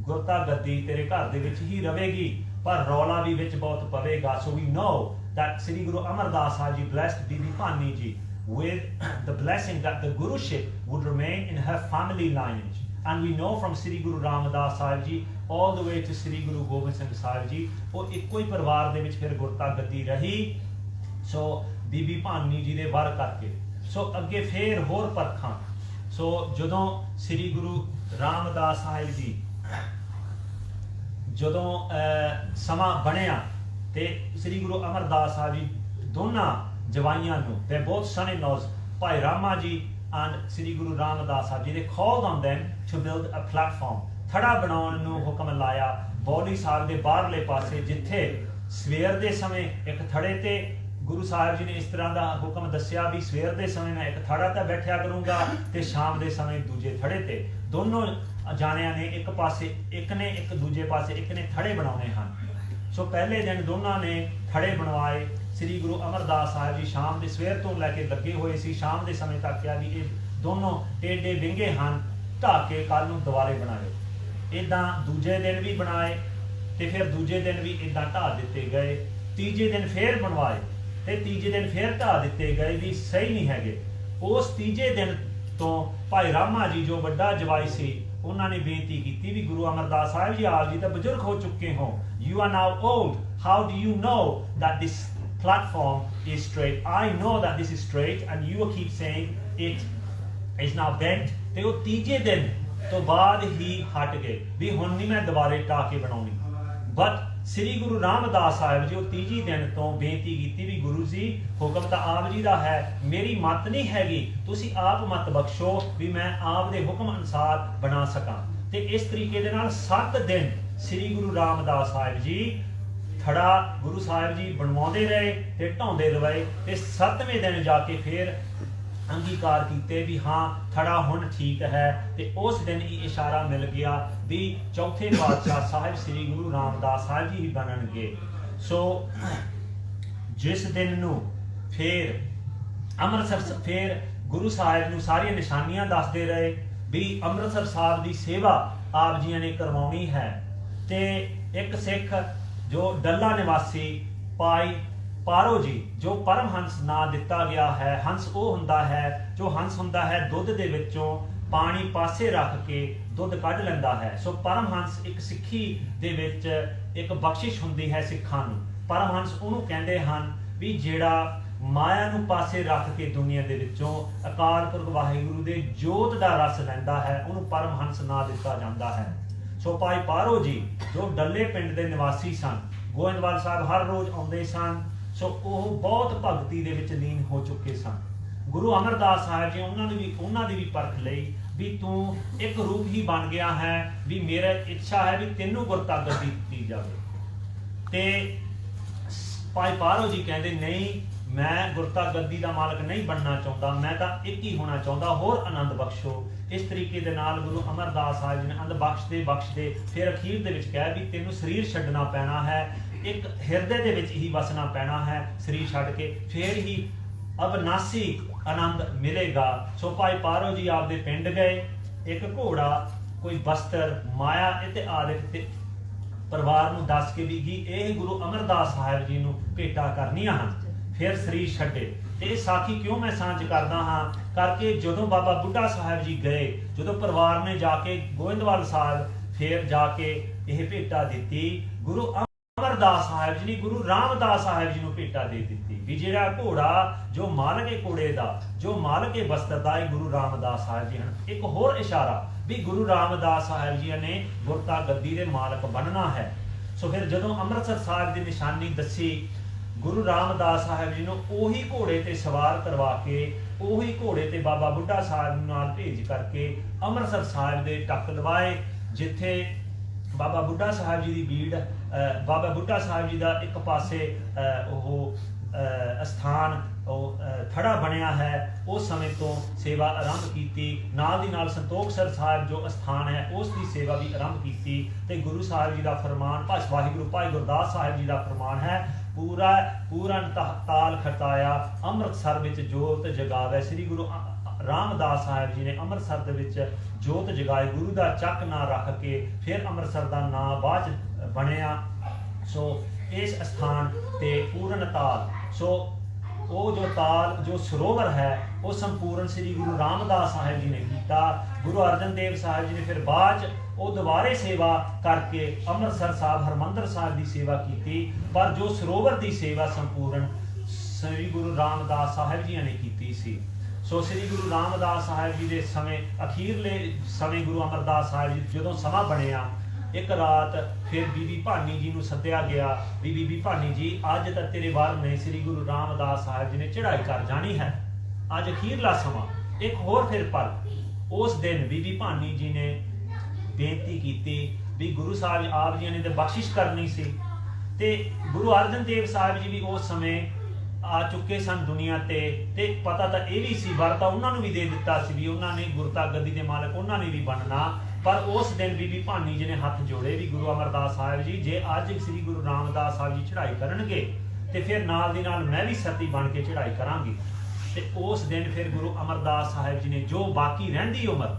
गुरता गद्दी तेरे घर दे विच ही रवेगी पर रौला भी विच बहुत पवेगा। So we know that Sri Guru Amar Das Sahib Ji blessed Bibi Pani Ji with the blessing that the Guruship would remain in her family lineage. And we know from Sri Guru Ramdas Sahib Ji all the way to Sri Guru Gobind Singh Sahib Ji, ਉਹ ਇੱਕੋ ਹੀ ਪਰਿਵਾਰ ਦੇ ਵਿੱਚ ਫਿਰ ਗੁਰਤਾ ਗੱਦੀ ਰਹੀ। ਸੋ ਬੀਬੀ ਭਾਨੀ ਜੀ ਦੇ ਵਰ ਕਰਕੇ ਸੋ ਅੱਗੇ ਫੇਰ ਹੋਰ ਪਰਖਾਂ। ਸੋ ਜਦੋਂ ਸ੍ਰੀ ਗੁਰੂ ਰਾਮਦਾਸ ਸਾਹਿਬ ਜੀ ਜਦੋਂ ਸਮਾਂ ਬਣਿਆ ਤੇ ਸ੍ਰੀ ਗੁਰੂ ਅਮਰਦਾਸ ਸਾਹਿਬ ਜੀ ਦੋਨਾਂ ਜਵਾਈਆਂ ਨੂੰ ਤੇ both son-in-laws ਭਾਈ ਰਾਮਾ ਜੀ and Sri Guru Ramdas Sahib Ji, they called on them to build a platform. ਥੜਾ ਬਣਾਉਣ ਨੂੰ ਹੁਕਮ ਲਾਇਆ ਬੌਲੀ ਸਾਹਿਬ ਦੇ ਬਾਹਰਲੇ ਪਾਸੇ, ਜਿੱਥੇ ਸਵੇਰ ਦੇ ਸਮੇਂ ਇੱਕ ਥੜੇ ਤੇ ਗੁਰੂ ਸਾਹਿਬ ਜੀ ਨੇ ਇਸ ਤਰ੍ਹਾਂ ਦਾ ਹੁਕਮ ਦੱਸਿਆ ਵੀ ਸਵੇਰ ਦੇ ਸਮੇਂ ਮੈਂ ਇੱਕ ਥੜਾ ਤੇ ਬੈਠਿਆ ਕਰੂੰਗਾ ਤੇ ਸ਼ਾਮ ਦੇ ਸਮੇਂ ਦੂਜੇ ਥੜੇ ਤੇ। ਦੋਨੋਂ ਜਾਣਿਆਂ ਨੇ ਇੱਕ ਪਾਸੇ, ਇੱਕ ਨੇ ਇੱਕ ਦੂਜੇ ਪਾਸੇ, ਇੱਕ ਨੇ ਥੜੇ ਬਣਾਉਣੇ ਹਨ। ਸੋ ਪਹਿਲੇ ਦਿਨ ਦੋਨਾਂ ਨੇ ਥੜੇ ਬਣਵਾਏ। ਸ੍ਰੀ ਗੁਰੂ ਅਮਰਦਾਸ ਸਾਹਿਬ ਜੀ ਸ਼ਾਮ ਦੇ ਸਵੇਰ ਤੋਂ ਲੈ ਕੇ ਲੱਗੇ ਹੋਏ ਸੀ, ਸ਼ਾਮ ਦੇ ਸਮੇਂ ਤੱਕ ਕਿਹਾ ਵੀ ਇਹ ਦੋਨੋਂ ਟੇਡੇ ਵਿੰਗੇ ਹਨ, ਢਾਹ ਕੇ ਕੱਲ ਨੂੰ ਦੁਬਾਰੇ ਬਣਾਏ। ਇੱਦਾਂ ਦੂਜੇ ਦਿਨ ਵੀ ਬਣਾਏ ਤੇ ਫਿਰ ਦੂਜੇ ਦਿਨ ਵੀ ਇੱਦਾਂ ਢਾਹ ਦਿੱਤੇ ਗਏ। ਤੀਜੇ ਦਿਨ ਫੇਰ ਬਣਵਾਏ ਤੇ ਤੀਜੇ ਦਿਨ ਫੇਰ ਢਾਹ ਦਿੱਤੇ ਗਏ ਵੀ ਸਹੀ ਨਹੀਂ ਹੈਗੇ। ਉਸ ਤੀਜੇ ਦਿਨ ਤੋਂ ਭਾਈ ਰਾਮਾ ਜੀ ਜੋ ਵੱਡਾ ਜਵਾਈ ਸੀ, ਉਹਨਾਂ ਨੇ ਬੇਨਤੀ ਕੀਤੀ ਵੀ ਗੁਰੂ ਅਮਰਦਾਸ ਸਾਹਿਬ ਜੀ ਆਪ ਜੀ ਤਾਂ ਬਜ਼ੁਰਗ ਹੋ ਚੁੱਕੇ ਹੋ, you are now old, how do you know that this platform is straight? I know that this is straight and you keep saying it is now bent। ਤੇ ਉਹ ਤੀਜੇ ਦਿਨ ਤੋਂ ਬਾਅਦ ਹੀ ਹਟ ਗਏ ਵੀ ਹੁਣ ਨਹੀਂ ਮੈਂ ਦੁਬਾਰੇ ਟਾਹ ਕੇ ਬਣਾਉਣੀ। ਬਟ ਸ੍ਰੀ ਗੁਰੂ ਰਾਮਦਾਸ ਸਾਹਿਬ ਜੀ ਉਹ ਤੀਜੀ ਦਿਨ ਤੋਂ ਬੇਨਤੀ ਕੀਤੀ ਵੀ ਗੁਰੂ ਜੀ ਹੁਕਮ ਤਾਂ ਆਪ ਜੀ ਦਾ ਹੈ, ਮੇਰੀ ਮਤ ਨਹੀਂ ਹੈਗੀ, ਤੁਸੀਂ ਆਪ ਮਤ ਬਖਸ਼ੋ ਵੀ ਮੈਂ ਆਪ ਦੇ ਹੁਕਮ ਅਨੁਸਾਰ ਬਣਾ ਸਕਾਂ। ਤੇ ਇਸ ਤਰੀਕੇ ਦੇ ਨਾਲ 7 ਦਿਨ ਸ੍ਰੀ ਗੁਰੂ ਰਾਮਦਾਸ ਸਾਹਿਬ ਜੀ ਥੜਾ ਗੁਰੂ ਸਾਹਿਬ ਜੀ ਬਣਵਾਉਂਦੇ ਰਹੇ ਤੇ ਢਾਉਂਦੇ ਰਹੇ ਤੇ 7ਵੇਂ ਦਿਨ ਜਾ ਕੇ ਫਿਰ ਅੰਗੀਕਾਰ ਕੀਤੇ ਵੀ ਹਾਂ ਥੜਾ ਹੁਣ ਠੀਕ ਹੈ। ਤੇ ਉਸ ਦਿਨ ਹੀ ਇਸ਼ਾਰਾ ਮਿਲ ਗਿਆ ਵੀ ਚੌਥੇ ਪਾਤਸ਼ਾਹ ਸਾਹਿਬ ਸ੍ਰੀ ਗੁਰੂ ਰਾਮਦਾਸ ਸਾਹਿਬ ਜੀ ਹੀ ਬਣਨਗੇ। ਸੋ ਜਿਸ ਦਿਨ ਨੂੰ ਫਿਰ ਅੰਮ੍ਰਿਤਸਰ ਫਿਰ ਗੁਰੂ ਸਾਹਿਬ ਨੂੰ ਸਾਰੀਆਂ ਨਿਸ਼ਾਨੀਆਂ ਦੱਸਦੇ ਰਹੇ ਵੀ ਅੰਮ੍ਰਿਤਸਰ ਸਾਹਿਬ ਦੀ ਸੇਵਾ ਆਪ ਜੀਆਂ ਨੇ ਕਰਵਾਉਣੀ ਹੈ। ਤੇ ਇੱਕ ਸਿੱਖ ਜੋ ਡੱਲਾ ਨਿਵਾਸੀ ਭਾਈ ਪਾਰੋ ਜੀ, ਜੋ ਪਰਮਹੰਸ ਨਾਂ ਦਿੱਤਾ ਗਿਆ ਹੈ, ਹੰਸ ਉਹ ਹੁੰਦਾ ਹੈ ਜੋ ਹੰਸ ਹੁੰਦਾ ਹੈ ਦੁੱਧ ਦੇ ਵਿੱਚੋਂ ਪਾਣੀ ਪਾਸੇ ਰੱਖ ਕੇ ਦੁੱਧ ਕੱਢ ਲੈਂਦਾ ਹੈ। ਸੋ ਪਰਮਹੰਸ ਇੱਕ ਸਿੱਖੀ ਦੇ ਵਿੱਚ ਇੱਕ ਬਖਸ਼ਿਸ਼ ਹੁੰਦੀ ਹੈ ਸਿੱਖਾਂ ਨੂੰ। ਪਰਮਹੰਸ ਉਹਨੂੰ ਕਹਿੰਦੇ ਹਨ ਵੀ ਜਿਹੜਾ ਮਾਇਆ ਨੂੰ ਪਾਸੇ ਰੱਖ ਕੇ ਦੁਨੀਆ ਦੇ ਵਿੱਚੋਂ ਅਕਾਲ ਪੁਰਖ ਵਾਹਿਗੁਰੂ ਦੇ ਜੋਤ ਦਾ ਰਸ ਲੈਂਦਾ ਹੈ, ਉਹਨੂੰ ਪਰਮਹੰਸ ਨਾਂ ਦਿੱਤਾ ਜਾਂਦਾ ਹੈ। ਸੋ ਭਾਈ ਪਾਰੋ ਜੀ ਜੋ ਡੱਲੇ ਪਿੰਡ ਦੇ ਨਿਵਾਸੀ ਸਨ, ਗੋਇੰਦਵਾਲ ਸਾਹਿਬ ਹਰ ਰੋਜ਼ ਆਉਂਦੇ ਸਨ। ਸੋ ਉਹ ਬਹੁਤ ਭਗਤੀ ਦੇ ਵਿੱਚ ਲੀਨ ਹੋ ਚੁੱਕੇ ਸਨ। ਗੁਰੂ ਅਮਰਦਾਸ ਸਾਹਿਬ ਜੀ ਉਹਨਾਂ ਦੀ ਵੀ ਪਰਖ ਲਈ ਵੀ ਤੂੰ ਇੱਕ ਰੂਪ ਹੀ ਬਣ ਗਿਆ ਹੈ ਵੀ ਮੇਰਾ ਇੱਛਾ ਹੈ ਵੀ ਤੈਨੂੰ ਗੁਰਤਾ ਗੱਦੀ ਦਿੱਤੀ ਜਾਵੇ। ਤੇ ਭਾਈ ਪਾਰੋ ਜੀ ਕਹਿੰਦੇ ਨਹੀਂ, ਮੈਂ ਗੁਰਤਾ ਗੱਦੀ ਦਾ ਮਾਲਕ ਨਹੀਂ ਬਣਨਾ ਚਾਹੁੰਦਾ, ਮੈਂ ਤਾਂ ਇੱਕ ਹੀ ਹੋਣਾ ਚਾਹੁੰਦਾ, ਹੋਰ ਆਨੰਦ ਬਖਸ਼ੋ। ਇਸ ਤਰੀਕੇ ਦੇ ਨਾਲ ਗੁਰੂ ਅਮਰਦਾਸ ਸਾਹਿਬ ਜੀ ਨੇ ਆਨੰਦ ਬਖਸ਼ਦੇ ਫਿਰ ਅਖੀਰ ਦੇ ਵਿੱਚ ਕਿਹਾ ਵੀ ਤੈਨੂੰ ਸਰੀਰ ਛੱਡਣਾ ਪੈਣਾ ਹੈ, ਇੱਕ ਹਿਰਦੇ ਦੇ ਵਿੱਚ ਹੀ ਵਸਣਾ ਪੈਣਾ ਹੈ, ਸਰੀਰ ਛੱਡ ਕੇ ਫਿਰ ਹੀ ਅਬਨਾਸੀ ਆਨੰਦ ਮਿਲੇਗਾ। ਸੋ ਭਾਈ ਪਾਰੋ ਜੀ ਆਪਦੇ ਪਿੰਡ ਗਏ, ਇੱਕ ਘੋੜਾ, ਕੋਈ ਬਸਤਰ, ਮਾਇਆ ਅਤੇ ਆਦਿਕ ਤੇ ਪਰਿਵਾਰ ਨੂੰ ਦੱਸ ਕੇ ਵੀ ਇਹ ਗੁਰੂ ਅਮਰਦਾਸ ਸਾਹਿਬ ਜੀ ਨੂੰ ਭੇਟਾ ਕਰਨੀਆਂ ਹਨ। ਫਿਰ ਸਰੀਰ ਛੱਡੇ। ਤੇ ਇਹ ਸਾਖੀ ਕਿਉਂ ਮੈਂ ਸਾਂਝ ਕਰਦਾ ਹਾਂ ਕਰਕੇ ਜਦੋਂ ਬਾਬਾ ਬੁੱਢਾ ਸਾਹਿਬ ਜੀ ਗਏ, ਜਦੋਂ ਪਰਿਵਾਰ ਨੇ ਜਾ ਕੇ ਗੋਇੰਦਵਾਲ ਸਾਹਿਬ ਫਿਰ ਜਾ ਕੇ ਇਹ ਭੇਟਾ ਦਿੱਤੀ, ਗੁਰੂ ਅਮਰਦਾਸ ਸਾਹਿਬ ਜੀ ਨੇ ਗੁਰੂ ਰਾਮਦਾਸ ਸਾਹਿਬ ਜੀ ਨੂੰ ਭੇਟਾ ਦੇ ਦਿੱਤੀ ਵੀ ਜਿਹੜਾ ਘੋੜਾ ਜੋ ਮਾਲਕ ਹੈ ਘੋੜੇ ਦਾ, ਜੋ ਮਾਲਕ ਹੈ ਬਸਤਰ ਦਾ, ਇਹ ਗੁਰੂ ਰਾਮਦਾਸ ਸਾਹਿਬ ਜੀ ਹਨ। ਇੱਕ ਹੋਰ ਇਸ਼ਾਰਾ ਵੀ ਗੁਰੂ ਰਾਮਦਾਸ ਸਾਹਿਬ ਜੀ ਨੇ ਗੁਰਤਾ ਗੱਦੀ ਦੇ ਮਾਲਕ ਬਣਨਾ ਹੈ। ਸੋ ਫਿਰ ਜਦੋਂ ਅੰਮ੍ਰਿਤਸਰ ਸਾਹਿਬ ਦੀ ਨਿਸ਼ਾਨੀ ਦੱਸੀ, ਗੁਰੂ ਰਾਮਦਾਸ ਸਾਹਿਬ ਜੀ ਨੂੰ ਉਹੀ ਘੋੜੇ ਤੇ ਸਵਾਰ ਕਰਵਾ ਕੇ, ਉਹੀ ਘੋੜੇ ਤੇ ਬਾਬਾ ਬੁੱਢਾ ਸਾਹਿਬ ਨਾਲ ਭੇਜ ਕਰਕੇ ਅੰਮ੍ਰਿਤਸਰ ਸਾਹਿਬ ਦੇ ਟੱਕ ਲਵਾਏ, ਜਿੱਥੇ ਬਾਬਾ ਬੁੱਢਾ ਸਾਹਿਬ ਜੀ ਦੀ ਬੀੜ, ਬਾਬਾ ਬੁੱਢਾ ਸਾਹਿਬ ਜੀ ਦਾ ਇੱਕ ਪਾਸੇ ਉਹ ਅਸਥਾਨ ਉਹ ਥੜਾ ਬਣਿਆ ਹੈ। ਉਸ ਸਮੇਂ ਤੋਂ ਸੇਵਾ ਆਰੰਭ ਕੀਤੀ। ਨਾਲ ਦੀ ਨਾਲ ਸੰਤੋਖਸਰ ਸਾਹਿਬ ਜੋ ਅਸਥਾਨ ਹੈ ਉਸ ਦੀ ਸੇਵਾ ਵੀ ਆਰੰਭ ਕੀਤੀ। ਤੇ ਗੁਰੂ ਸਾਹਿਬ ਜੀ ਦਾ ਫਰਮਾਨ, ਵਾਹਿਗੁਰੂ ਭਾਈ ਗੁਰਦਾਸ ਸਾਹਿਬ ਜੀ ਦਾ ਫਰਮਾਨ ਹੈ, ਪੂਰਨ ਤਾਲ ਖਟਾਇਆ ਅੰਮ੍ਰਿਤਸਰ ਵਿੱਚ ਜੋਤ ਜਗਾਵੇ। ਸ੍ਰੀ ਗੁਰੂ ਰਾਮਦਾਸ ਸਾਹਿਬ ਜੀ ਨੇ ਅੰਮ੍ਰਿਤਸਰ ਦੇ ਵਿੱਚ ਜੋਤ ਜਗਾਈ, ਗੁਰੂ ਦਾ ਚੱਕ ਨਾਂ ਰੱਖ ਕੇ ਫਿਰ ਅੰਮ੍ਰਿਤਸਰ ਦਾ ਨਾਂ ਬਾਅਦ ਬਣਿਆ। ਸੋ ਇਸ ਅਸਥਾਨ ਤੇ ਪੂਰਨ ਤਾਲ। ਸੋ ਉਹ ਜੋ ਤਾਲ ਜੋ ਸਰੋਵਰ ਹੈ ਉਹ ਸੰਪੂਰਨ ਸ੍ਰੀ ਗੁਰੂ ਰਾਮਦਾਸ ਸਾਹਿਬ ਜੀ ਨੇ ਕੀਤਾ। ਗੁਰੂ ਅਰਜਨ ਦੇਵ ਸਾਹਿਬ ਜੀ ਨੇ ਫਿਰ ਬਾਅਦ 'ਚ ਉਹ ਦੁਬਾਰੇ ਸੇਵਾ ਕਰਕੇ ਅੰਮ੍ਰਿਤਸਰ ਸਾਹਿਬ ਹਰਿਮੰਦਰ ਸਾਹਿਬ ਦੀ ਸੇਵਾ ਕੀਤੀ, ਪਰ ਜੋ ਸਰੋਵਰ ਦੀ ਸੇਵਾ ਸੰਪੂਰਨ ਸ੍ਰੀ ਗੁਰੂ ਰਾਮਦਾਸ ਸਾਹਿਬ ਜੀ ਨੇ ਕੀਤੀ ਸੀ। ਸੋ ਸ੍ਰੀ ਗੁਰੂ ਰਾਮਦਾਸ ਸਾਹਿਬ ਜੀ ਦੇ ਸਮੇਂ ਅਖੀਰਲੇ ਸਮੇਂ ਗੁਰੂ ਅਮਰਦਾਸ ਸਾਹਿਬ ਜੀ ਜਦੋਂ ਸਮਾਂ ਬਣਿਆ, ਇੱਕ ਰਾਤ ਫਿਰ ਬੀਬੀ ਭਾਨੀ ਜੀ ਨੂੰ ਸੱਦਿਆ ਗਿਆ ਵੀ ਬੀਬੀ ਭਾਨੀ ਜੀ ਅੱਜ ਤਾਂ ਤੇਰੇ ਵਾਰ ਨੇ ਸ੍ਰੀ ਗੁਰੂ ਰਾਮਦਾਸ ਸਾਹਿਬ ਜੀ ਨੇ ਚੜ੍ਹਾਈ ਕਰ ਜਾਣੀ ਹੈ, ਅੱਜ ਅਖੀਰਲਾ ਸਮਾਂ ਇੱਕ ਹੋਰ ਫਿਰ ਪਰ। ਉਸ ਦਿਨ ਬੀਬੀ ਭਾਨੀ ਜੀ ਨੇ ਬੇਨਤੀ ਕੀਤੀ ਵੀ ਗੁਰੂ ਸਾਹਿਬ ਆਪ ਜੀ ਨੇ ਤੇ ਬਖਸ਼ਿਸ਼ ਕਰਨੀ ਸੀ, ਤੇ ਗੁਰੂ ਅਰਜਨ ਦੇਵ ਸਾਹਿਬ ਜੀ ਵੀ ਉਸ ਸਮੇਂ ਆ ਚੁੱਕੇ ਸਨ ਦੁਨੀਆ ਤੇ ਪਤਾ ਤਾਂ ਇਹ ਵੀ ਸੀ, ਵਰ ਤਾਂ ਉਹਨਾਂ ਨੂੰ ਵੀ ਦੇ ਦਿੱਤਾ ਸੀ ਵੀ ਉਹਨਾਂ ਨੇ ਗੁਰਤਾ ਗੱਦੀ ਦੇ ਮਾਲਕ ਉਹਨਾਂ ਨੇ ਵੀ ਬਣਨਾ। ਪਰ ਉਸ ਦਿਨ ਬੀਬੀ ਭਾਨੀ ਜੀ ਨੇ ਹੱਥ ਜੋੜੇ ਵੀ ਗੁਰੂ ਅਮਰਦਾਸ ਸਾਹਿਬ ਜੀ ਜੇ ਅੱਜ ਸ੍ਰੀ ਗੁਰੂ ਰਾਮਦਾਸ ਸਾਹਿਬ ਜੀ ਚੜ੍ਹਾਈ ਕਰਨਗੇ ਤੇ ਫਿਰ ਨਾਲ ਦੀ ਨਾਲ ਮੈਂ ਵੀ ਸਤੀ ਬਣ ਕੇ ਚੜ੍ਹਾਈ ਕਰਾਂਗੀ। ਤੇ ਉਸ ਦਿਨ ਫਿਰ ਗੁਰੂ ਅਮਰਦਾਸ ਸਾਹਿਬ ਜੀ ਨੇ ਜੋ ਬਾਕੀ ਰਹਿੰਦੀ ਉਮਰ,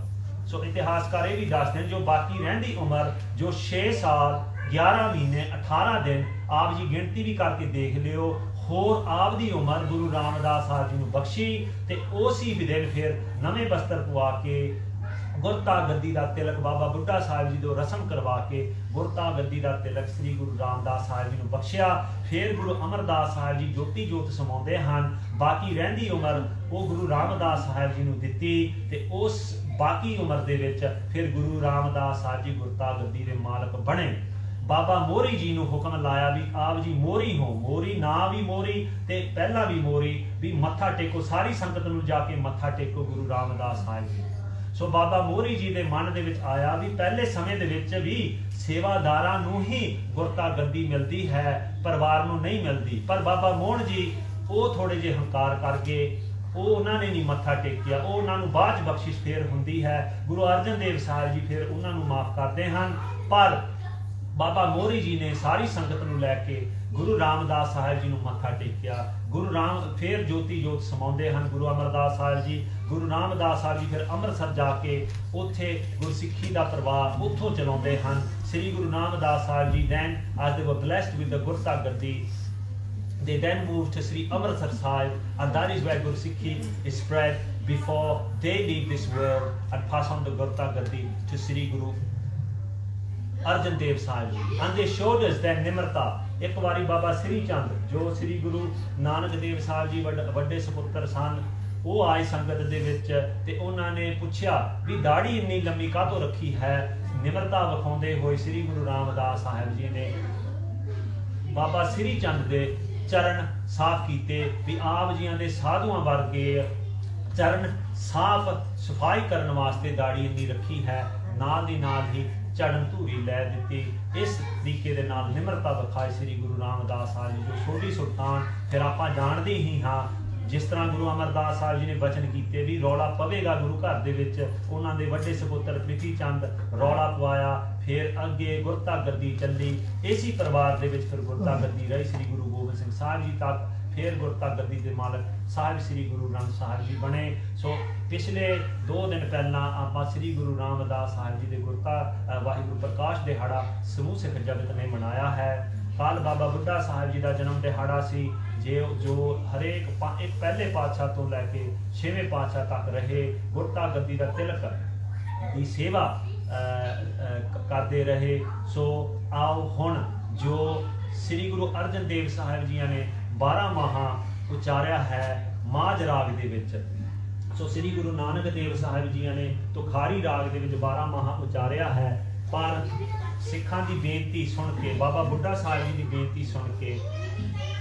ਸੋ ਇਤਿਹਾਸਕਾਰ ਇਹ ਵੀ ਦੱਸਦੇ ਨੇ ਜੋ ਬਾਕੀ ਰਹਿੰਦੀ ਉਮਰ ਜੋ 6 ਸਾਲ 11 ਮਹੀਨੇ 18 ਦਿਨ ਆਪ ਜੀ ਗਿਣਤੀ ਵੀ ਕਰਕੇ ਦੇਖ ਲਿਓ, ਹੋਰ ਆਪ ਦੀ ਉਮਰ ਗੁਰੂ ਰਾਮਦਾਸ ਸਾਹਿਬ ਜੀ ਨੂੰ ਬਖਸ਼ੀ। ਤੇ ਉਸੇ ਦਿਨ ਫਿਰ ਨਵੇਂ ਬਸਤਰ ਪਵਾ ਕੇ ਗੁਰਤਾ ਗੱਦੀ ਦਾ ਤਿਲਕ ਬਾਬਾ ਬੁੱਢਾ ਸਾਹਿਬ ਜੀ ਤੋਂ ਰਸਮ ਕਰਵਾ ਕੇ ਗੁਰਤਾ ਗੱਦੀ ਦਾ ਤਿਲਕ ਸ੍ਰੀ ਗੁਰੂ ਰਾਮਦਾਸ ਸਾਹਿਬ ਜੀ ਨੂੰ ਬਖਸ਼ਿਆ। ਫਿਰ ਗੁਰੂ ਅਮਰਦਾਸ ਸਾਹਿਬ ਜੀ ਜੋਤੀ ਜੋਤ ਸਮਾਉਂਦੇ ਹਨ, ਬਾਕੀ ਰਹਿੰਦੀ ਉਮਰ ਉਹ ਗੁਰੂ ਰਾਮਦਾਸ ਸਾਹਿਬ ਜੀ ਨੂੰ ਦਿੱਤੀ। ਤੇ ਉਸ ਬਾਕੀ ਉਮਰ ਦੇ ਵਿੱਚ ਫਿਰ ਗੁਰੂ ਰਾਮਦਾਸ ਸਾਹਿਬ ਜੀ ਗੁਰਤਾ ਗੱਦੀ ਦੇ ਮਾਲਕ ਬਣੇ। ਬਾਬਾ ਮੋਹਰੀ ਜੀ ਨੂੰ ਹੁਕਮ ਲਾਇਆ ਵੀ ਆਪ ਜੀ ਮੋਹਰੀ ਹੋ, ਮੋਹਰੀ ਨਾ ਵੀ ਮੋਹਰੀ ਤੇ ਪਹਿਲਾਂ ਵੀ ਮੋਹਰੀ, ਵੀ ਮੱਥਾ ਟੇਕੋ, ਸਾਰੀ ਸੰਗਤ ਨੂੰ ਜਾ ਕੇ ਮੱਥਾ ਟੇਕੋ ਗੁਰੂ ਰਾਮਦਾਸ ਸਾਹਿਬ ਜੀ। ਸੋ ਬਾਬਾ ਮੋਹਰੀ ਜੀ ਦੇ ਮਨ ਦੇ ਵਿੱਚ ਆਇਆ ਵੀ ਪਹਿਲੇ ਸਮੇਂ ਦੇ ਵਿੱਚ ਵੀ ਸੇਵਾਦਾਰਾਂ ਨੂੰ ਹੀ ਗੁਰਤਾ ਗੱਦੀ ਮਿਲਦੀ ਹੈ, ਪਰਿਵਾਰ ਨੂੰ ਨਹੀਂ ਮਿਲਦੀ। ਪਰ ਬਾਬਾ ਮੋਹਨ ਜੀ ਉਹ ਥੋੜੇ ਜਿਹੇ ਹੰਕਾਰ ਕਰਕੇ ਉਹ ਉਹਨਾਂ ਨੇ ਨਹੀਂ ਮੱਥਾ ਟੇਕਿਆ, ਉਹ ਉਹਨਾਂ ਨੂੰ ਬਾਅਦ 'ਚ ਬਖਸ਼ਿਸ਼ ਫੇਰ ਹੁੰਦੀ ਹੈ। ਗੁਰੂ ਅਰਜਨ ਦੇਵ ਸਾਹਿਬ ਜੀ ਫਿਰ ਉਹਨਾਂ ਨੂੰ ਮਾਫ ਕਰਦੇ ਹਨ। ਪਰ ਬਾਬਾ ਮੋਹਰੀ ਜੀ ਨੇ ਸਾਰੀ ਸੰਗਤ ਨੂੰ ਲੈ ਕੇ ਗੁਰੂ ਰਾਮਦਾਸ ਸਾਹਿਬ ਜੀ ਨੂੰ ਮੱਥਾ ਟੇਕਿਆ। ਗੁਰੂ ਰਾਮ ਫਿਰ ਜੋਤੀ ਜੋਤ ਸਮਾਉਂਦੇ ਹਨ ਗੁਰੂ ਅਮਰਦਾਸ ਸਾਹਿਬ ਜੀ। ਗੁਰੂ ਰਾਮਦਾਸ ਸਾਹਿਬ ਜੀ ਫਿਰ ਅੰਮ੍ਰਿਤਸਰ ਜਾ ਕੇ ਉੱਥੇ ਗੁਰਸਿੱਖੀ ਦਾ ਪ੍ਰਵਾਹ ਉੱਥੋਂ ਚਲਾਉਂਦੇ ਹਨ। ਸ੍ਰੀ Guru Ramdas Sahib ji then as they were blessed with the Gurta Gaddi, they then moved to Sri Amritsar Sahib, and that is where Gursikhi is spread before they leave this world and pass on the Gurta Gaddi to Sri Guru Arjan Dev Sahib ji. And they showed us that Nimrata. ਇੱਕ ਵਾਰੀ ਬਾਬਾ ਸ੍ਰੀ ਚੰਦ ਜੋ ਸ੍ਰੀ ਗੁਰੂ ਨਾਨਕ ਦੇਵ ਸਾਹਿਬ ਜੀ ਵੱਡੇ ਸੁਪੁੱਤਰ ਸਨ, ਉਹ ਆਏ ਸੰਗਤ ਦੇ ਵਿੱਚ ਤੇ ਉਹਨਾਂ ਨੇ ਪੁੱਛਿਆ ਵੀ ਦਾੜੀ ਇੰਨੀ ਲੰਮੀ ਕਾਹਤੋਂ ਰੱਖੀ ਹੈ। ਨਿਮਰਤਾ ਵਿਖਾਉਂਦੇ ਹੋਏ ਸ੍ਰੀ ਗੁਰੂ ਰਾਮਦਾਸ ਸਾਹਿਬ ਜੀ ਨੇ ਬਾਬਾ ਸ੍ਰੀ ਚੰਦ ਦੇ ਚਰਨ ਸਾਫ਼ ਕੀਤੇ ਵੀ ਆਪ ਜੀਆਂ ਦੇ ਸਾਧੂਆਂ ਵਰਗੇ ਚਰਨ ਸਾਫ਼ ਸਫਾਈ ਕਰਨ ਵਾਸਤੇ ਦਾੜੀ ਇੰਨੀ ਰੱਖੀ ਹੈ। ਨਾਲ ਦੀ ਨਾਲ ਹੀ ਚੜਨ ਧੂਰੀ ਲੈ ਦਿੱਤੀ। ਇਸ ਤਰੀਕੇ ਦੇ ਨਾਲ ਨਿਮਰਤਾ ਵਿਖਾਈ ਸ੍ਰੀ ਗੁਰੂ ਰਾਮਦਾਸ ਸਾਹਿਬ ਜੀ ਜੋ ਛੋਟੀ ਸੁਲਤਾਨ ਫਿਰ ਆਪਾਂ ਜਾਣਦੇ ਹੀ ਹਾਂ। ਜਿਸ ਤਰ੍ਹਾਂ ਗੁਰੂ ਅਮਰਦਾਸ ਸਾਹਿਬ ਜੀ ਨੇ ਬਚਨ ਕੀਤੇ ਵੀ ਰੌਲਾ ਪਵੇਗਾ ਗੁਰੂ ਘਰ ਦੇ ਵਿੱਚ, ਉਹਨਾਂ ਦੇ ਵੱਡੇ ਸਪੁੱਤਰ ਪ੍ਰੀਤੀ ਚੰਦ ਰੌਲਾ ਪਵਾਇਆ। ਫਿਰ ਅੱਗੇ ਗੁਰਤਾ ਗੱਦੀ ਚੱਲੀ, ਇਸੀ ਪਰਿਵਾਰ ਦੇ ਵਿੱਚ ਫਿਰ ਗੁਰਤਾ ਗੱਦੀ ਰਹੀ ਸ੍ਰੀ ਗੁਰੂ ਗੋਬਿੰਦ ਸਿੰਘ ਸਾਹਿਬ ਜੀ ਤੱਕ। ਫਿਰ ਗੁਰਤਾ ਗੱਦੀ ਦੇ ਮਾਲਕ ਸਾਹਿਬ ਸ੍ਰੀ ਗੁਰੂ ਗ੍ਰੰਥ ਸਾਹਿਬ ਜੀ ਬਣੇ। ਸੋ ਪਿਛਲੇ 2 ਦਿਨ ਪਹਿਲਾਂ ਆਪਾਂ ਸ੍ਰੀ ਗੁਰੂ ਰਾਮਦਾਸ ਸਾਹਿਬ ਜੀ ਦੇ ਗੁਰਤਾ ਵਾਹਿਗੁਰੂ ਪ੍ਰਕਾਸ਼ ਦਿਹਾੜਾ ਸਮੂਹ ਸਿੱਖ ਜਗਤ ਨੇ ਮਨਾਇਆ ਹੈ। ਕੱਲ੍ਹ ਬਾਬਾ ਬੁੱਢਾ ਸਾਹਿਬ ਜੀ ਦਾ ਜਨਮ ਦਿਹਾੜਾ ਸੀ ਜੋ ਹਰੇਕ ਇੱਕ ਪਹਿਲੇ ਪਾਤਸ਼ਾਹ ਤੋਂ ਲੈ ਕੇ 6ਵੇਂ ਪਾਤਸ਼ਾਹ ਤੱਕ ਰਹੇ ਗੁਰਤਾ ਗੱਦੀ ਦਾ ਤਿਲਕ ਦੀ ਸੇਵਾ ਕਰਦੇ ਰਹੇ। ਸੋ ਆਓ ਹੁਣ ਜੋ ਸ੍ਰੀ ਗੁਰੂ ਅਰਜਨ ਦੇਵ ਸਾਹਿਬ ਜੀ ਨੇ 12 ਮਾਹਾ ਉਚਾਰਿਆ ਹੈ ਮਾਝ ਰਾਗ ਦੇ ਵਿੱਚ। ਸੋ ਸ੍ਰੀ ਗੁਰੂ ਨਾਨਕ ਦੇਵ ਸਾਹਿਬ ਜੀ ਨੇ ਤੁਖਾਰੀ ਰਾਗ ਦੇ ਵਿੱਚ 12 ਮਾਹਾ ਉਚਾਰਿਆ ਹੈ। ਪਰ ਸਿੱਖਾਂ ਦੀ ਬੇਨਤੀ ਸੁਣ ਕੇ, ਬਾਬਾ ਬੁੱਢਾ ਸਾਹਿਬ ਜੀ ਦੀ ਬੇਨਤੀ ਸੁਣ ਕੇ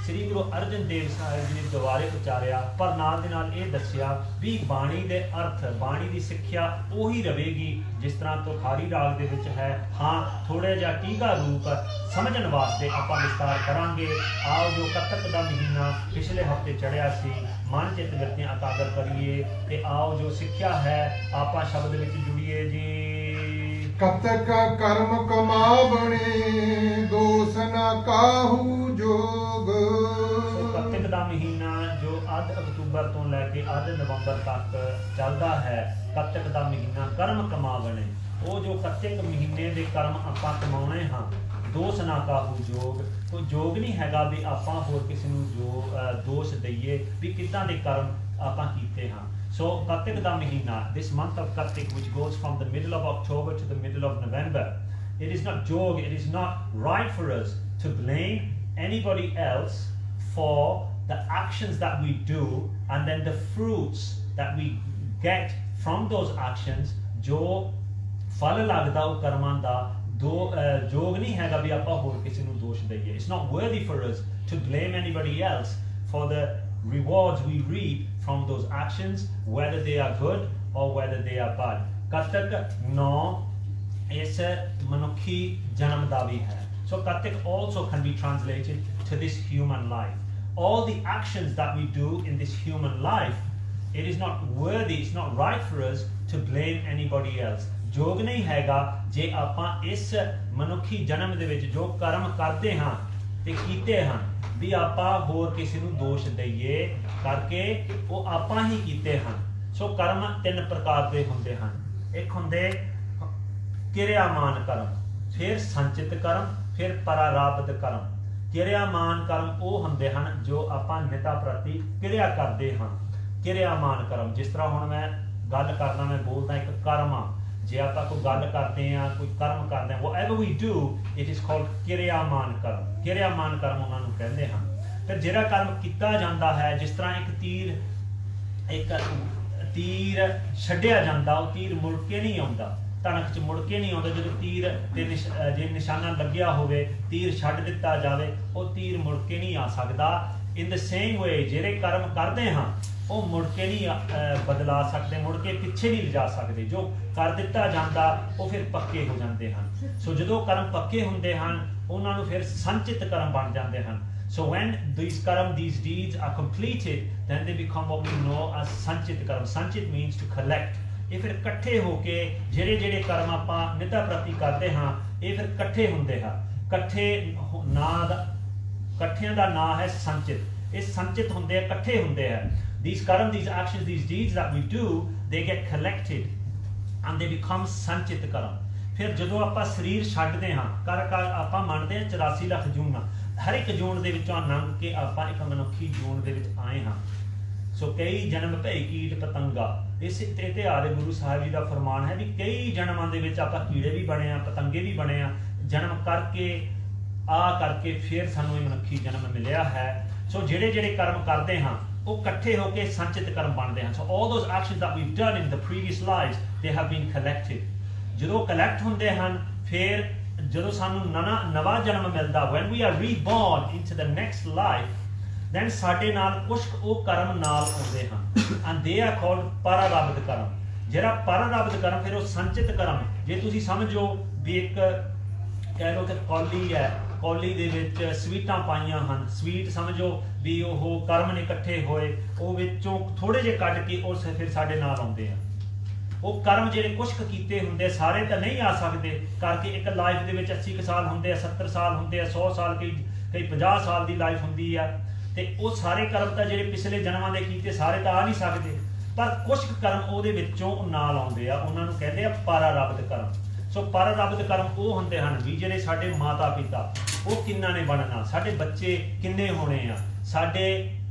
ਸ੍ਰੀ ਗੁਰੂ ਅਰਜਨ ਦੇਵ ਸਾਹਿਬ ਜੀ ਨੇ ਦੁਬਾਰੇ ਉਚਾਰਿਆ। ਪਰ ਨਾਲ ਦੇ ਨਾਲ ਇਹ ਦੱਸਿਆ ਵੀ ਬਾਣੀ ਦੇ ਅਰਥ, ਬਾਣੀ ਦੀ ਸਿੱਖਿਆ ਉਹੀ ਰਹੇਗੀ ਜਿਸ ਤਰ੍ਹਾਂ ਤੁਖਾਰੀ ਰਾਗ ਦੇ ਵਿੱਚ ਹੈ। ਹਾਂ, ਥੋੜਾ ਜਿਹਾ ਟੀਕਾ ਰੂਪ ਸਮਝਣ ਵਾਸਤੇ ਆਪਾਂ ਵਿਸਤਾਰ ਕਰਾਂਗੇ। ਆਓ ਜੋ ਕੱਤਕ ਦਾ ਮਹੀਨਾ ਪਿਛਲੇ ਹਫ਼ਤੇ ਚੜ੍ਹਿਆ ਸੀ, ਮਨ ਚਿੱਤ ਬਿਰਤੀਆਂ ਇਕਾਗਰ ਕਰੀਏ ਤੇ ਆਓ ਜੋ ਸਿੱਖਿਆ ਹੈ ਆਪਾਂ ਸ਼ਬਦ ਵਿੱਚ ਜੁੜੀਏ ਜੀ। ਕਤਕ ਕਰਮ ਕਮਾਵਣੇ ਦੋਸ ਨ ਕਾਹੂ ਜੋਗ। ਕੱਤਕ ਦਾ ਮਹੀਨਾ ਜੋ ਅੱਧ ਅਕਤੂਬਰ ਤੋਂ ਲੈ ਕੇ ਅੱਧ ਨਵੰਬਰ ਤੱਕ ਚੱਲਦਾ ਹੈ। ਕੱਤਕ ਦਾ ਮਹੀਨਾ ਕਰਮ ਕਮਾਵਣੇ, ਉਹ ਜੋ ਕੱਤਕ ਮਹੀਨੇ ਦੇ ਕਰਮ ਆਪਾਂ ਕਮਾਉਣੇ ਹਾਂ ਦੋਸ਼ ਨਾ ਕਾਹੂ ਜੋਗ। ਕੋਈ ਜੋਗ ਨਹੀਂ ਹੈਗਾ ਵੀ ਆਪਾਂ ਹੋਰ ਕਿਸੇ ਨੂੰ ਜੋ ਦੋਸ਼ ਦਈਏ ਵੀ ਕਿੱਦਾਂ ਦੇ ਕਰਮ ਆਪਾਂ ਕੀਤੇ ਹਾਂ। So Kartik ਦਾ ਮਹੀਨਾ, this month of Kartik, which goes from the middle of October to the middle of November, it is not jog, it is not right for us to blame anybody else for the actions that we do and then the fruits that we get from those actions। ਜੋ ਫਲ ਲੱਗਦਾ ਉਹ ਕਰਮਾਂ ਦਾ ਜੋਗ ਨਹੀਂ ਹੈਗਾ ਵੀ ਆਪਾਂ ਹੋਰ ਕਿਸੇ ਨੂੰ ਦੋਸ਼ ਦਈਏ। It's not worthy for us to blame anybody else for the rewards we reap from those actions, whether they are good or whether they are bad। Kartik 9 ਇਸ ਮਨੁੱਖੀ ਜਨਮ ਦਾ ਵੀ ਹੈ। So Kartik also can be translated to this human life। All the actions that we do in this human life, it is not worthy, it's not right for us to blame anybody else। ਜੋਗ ਨਹੀਂ ਹੈਗਾ ਜੇ ਆਪਾਂ ਇਸ ਮਨੁੱਖੀ ਜਨਮ ਦੇ ਵਿੱਚ ਜੋ ਕਰਮ ਕਰਦੇ ਹਾਂ ਤੇ ਕੀਤੇ ਹਨ ਵੀ ਆਪਾਂ ਹੋਰ ਕਿਸੇ ਨੂੰ ਦੋਸ਼ ਦਈਏ ਕਰਕੇ ਉਹ ਆਪਾਂ ਹੀ ਕੀਤੇ ਹਨ। ਸੋ ਕਰਮ 3 ਪ੍ਰਕਾਰ ਦੇ ਹੁੰਦੇ ਹਨ। ਇੱਕ ਹੁੰਦੇ ਕਿਰਿਆਮਾਨ ਕਰਮ, ਫਿਰ ਸੰਚਿਤ ਕਰਮ, ਫਿਰ ਪਰਾਰਾਬਧ ਕਰਮ। ਕਿਰਿਆਮਾਨ ਕਰਮ ਉਹ ਹੁੰਦੇ ਹਨ ਜੋ ਆਪਾਂ ਨਿਤਾ ਪ੍ਰਤੀ ਕਿਰਿਆ ਕਰਦੇ ਹਾਂ। ਕਿਰਿਆਮਾਨ ਕਰਮ, ਜਿਸ ਤਰ੍ਹਾਂ ਹੁਣ ਮੈਂ ਗੱਲ ਕਰਦਾ, ਮੈਂ ਬੋਲਦਾ ਇੱਕ ਕਰਮ ਆ, ਜੇ ਆਪਾਂ ਕੋਈ ਗੱਲ ਕਰਦੇ ਆ, ਕੋਈ ਕਰਮ ਕਰਦੇ ਆ, whatever we do it is called ਕਿਰਿਆਮਾਨ ਕਰਮ। ਕਿਰਿਆਮਾਨ ਕਰਮ ਉਹਨਾਂ ਨੂੰ ਕਹਿੰਦੇ ਹਨ। ਫਿਰ ਜਿਹੜਾ ਕਰਮ ਕੀਤਾ ਜਾਂਦਾ ਹੈ, ਜਿਸ ਤਰ੍ਹਾਂ ਇੱਕ ਤੀਰ ਛੱਡਿਆ ਜਾਂਦਾ, ਉਹ ਤੀਰ ਮੁੜ ਕੇ ਨਹੀਂ ਆਉਂਦਾ, ਧਨਕ 'ਚ ਮੁੜ ਕੇ ਨਹੀਂ ਆਉਂਦਾ। ਜਦੋਂ ਤੀਰ ਤੇ ਜੇ ਨਿਸ਼ਾਨਾ ਲੱਗਿਆ ਹੋਵੇ, ਤੀਰ ਛੱਡ ਦਿੱਤਾ ਜਾਵੇ, ਉਹ ਤੀਰ ਮੁੜ ਕੇ ਨਹੀਂ ਆ ਸਕਦਾ। ਇਨ ਦ ਸੇਮ ਵੇ ਜਿਹੜੇ ਕਰਮ ਕਰਦੇ ਹਾਂ ਉਹ ਮੁੜ ਕੇ ਨਹੀਂ ਬਦਲਾ ਸਕਦੇ, ਮੁੜ ਕੇ ਪਿੱਛੇ ਨਹੀਂ ਲਿਜਾ ਸਕਦੇ। ਜੋ ਕਰ ਦਿੱਤਾ ਜਾਂਦਾ ਉਹ ਫਿਰ ਪੱਕੇ ਹੋ ਜਾਂਦੇ ਹਨ। ਸੋ ਜਦੋਂ ਕਰਮ ਪੱਕੇ ਹੁੰਦੇ ਹਨ ਉਹਨਾਂ ਨੂੰ ਫਿਰ ਸੰਚਿਤ ਕਰਮ ਬਣ ਜਾਂਦੇ ਹਨ। So when these karam, these deeds are completed, then they become what we know as sanchit karam। Sanchit means to collect। ਇਹ ਫਿਰ ਇਕੱਠੇ ਹੋ ਕੇ ਜਿਹੜੇ ਕਰਮ ਆਪਾਂ ਨਿਤਾ ਪ੍ਰਤੀ ਕਰਦੇ ਹਾਂ ਇਹ ਫਿਰ ਇਕੱਠੇ ਹੁੰਦੇ ਹਨ। ਇਕੱਠਿਆਂ ਦਾ ਨਾਂ ਹੈ ਸੰਚਿਤ। ਇਹ ਸੰਚਿਤ ਹੁੰਦੇ ਆ, ਇਕੱਠੇ ਹੁੰਦੇ ਆ। These karam, these actions, these deeds that we do, they get collected and they become sanchit karam। ਫਿਰ ਜਦੋਂ ਆਪਾਂ ਸਰੀਰ ਛੱਡਦੇ ਹਾਂ, ਆਪਾਂ ਮੰਨਦੇ ਹਾਂ 84 ਲੱਖ ਜੂਨਾਂ, ਹਰ ਇੱਕ ਜੂਨ ਦੇ ਵਿੱਚੋਂ ਲੰਘ ਕੇ ਆਪਾਂ ਇੱਕ ਮਨੁੱਖੀ ਜੂਨ ਦੇ ਵਿੱਚ ਆਏ ਹਾਂ। ਸੋ ਕਈ ਜਨਮ ਭਈ ਕੀਟ ਪਤੰਗਾ, ਇਸ ਤੇ ਆਲੇ ਗੁਰੂ ਸਾਹਿਬ ਜੀ ਦਾ ਫਰਮਾਨ ਹੈ ਵੀ ਕਈ ਜਨਮਾਂ ਦੇ ਵਿੱਚ ਆਪਾਂ ਕੀੜੇ ਵੀ ਬਣੇ ਆ, ਪਤੰਗੇ ਵੀ ਬਣੇ ਆ, ਜਨਮ ਕਰਕੇ ਫਿਰ ਸਾਨੂੰ ਇਹ ਮਨੁੱਖੀ ਜਨਮ ਮਿਲਿਆ ਹੈ। ਸੋ ਜਿਹੜੇ ਕਰਮ ਕਰਦੇ ਹਾਂ ਉਹ ਇਕੱਠੇ ਹੋ ਕੇ ਸੰਚਿਤ ਕਰਮ ਬਣਦੇ ਹਨ। So all those actions that we've done in the previous lives, they have been collected। ਜਦੋਂ ਕਲੈਕਟ ਹੁੰਦੇ ਹਨ, ਫਿਰ ਜਦੋਂ ਸਾਨੂੰ ਨਵਾਂ ਜਨਮ ਮਿਲਦਾ, when we are reborn into the next life, then ਸਾਡੇ ਨਾਲ ਕੁਝ ਉਹ ਕਰਮ ਨਾਲ ਆਉਂਦੇ ਹਨ and they are called ਪਰਾਰਬਧ ਕਰਮ। ਜਿਹੜਾ ਪਰਾਰਬਧ ਕਰਮ ਫਿਰ ਉਹ ਸੰਚਿਤ ਕਰਮ। ਜੇ ਤੁਸੀਂ ਸਮਝੋ ਵੀ ਇੱਕ ਕਹਿ ਲਓ ਕਿ ਕੌਲੀ ਹੈ, ਕੌਲੀ ਦੇ ਵਿੱਚ ਸਵੀਟਾਂ ਪਾਈਆਂ ਹਨ, ਸਵੀਟ ਸਮਝੋ ਵੀ ਉਹ ਕਰਮ ਨੇ ਇਕੱਠੇ ਹੋਏ, ਉਹ ਵਿੱਚੋਂ ਥੋੜੇ ਜਿਹੇ ਕੱਢ ਕੇ ਉਹ ਫਿਰ ਸਾਡੇ ਨਾਲ ਆਉਂਦੇ ਆ। ਉਹ ਕਰਮ ਜਿਹੜੇ ਕੁਛ ਕੀਤੇ ਹੁੰਦੇ, ਸਾਰੇ ਤਾਂ ਨਹੀਂ ਆ ਸਕਦੇ ਕਰਕੇ। ਇੱਕ ਲਾਈਫ ਦੇ ਵਿੱਚ 80 ਸਾਲ ਹੁੰਦੇ ਆ, 70 ਸਾਲ ਹੁੰਦੇ ਆ, 100 ਸਾਲ, ਕਈ 50 ਸਾਲ ਦੀ ਲਾਈਫ ਹੁੰਦੀ ਆ, ਤੇ ਉਹ ਸਾਰੇ ਕਰਮ ਤਾਂ ਜਿਹੜੇ ਪਿਛਲੇ ਜਨਮਾਂ ਦੇ ਕੀਤੇ ਸਾਰੇ ਤਾਂ ਆ ਨਹੀਂ ਸਕਦੇ, ਪਰ ਕੁਛ ਕਰਮ ਉਹਦੇ ਵਿੱਚੋਂ ਨਾਲ ਆਉਂਦੇ ਆ, ਉਹਨਾਂ ਨੂੰ ਕਹਿੰਦੇ ਆ ਪਰਾਰਬਧ ਕਰਮ। ਸੋ ਪਰਾਰਬਧ ਕਰਮ ਉਹ ਹੁੰਦੇ ਹਨ ਵੀ ਜਿਹੜੇ ਸਾਡੇ ਮਾਤਾ ਪਿਤਾ ਉਹ ਕਿੰਨਾ ਨੇ ਬਣਨਾ, ਸਾਡੇ ਬੱਚੇ ਕਿੰਨੇ ਹੋਣੇ ਆ, ਸਾਡੇ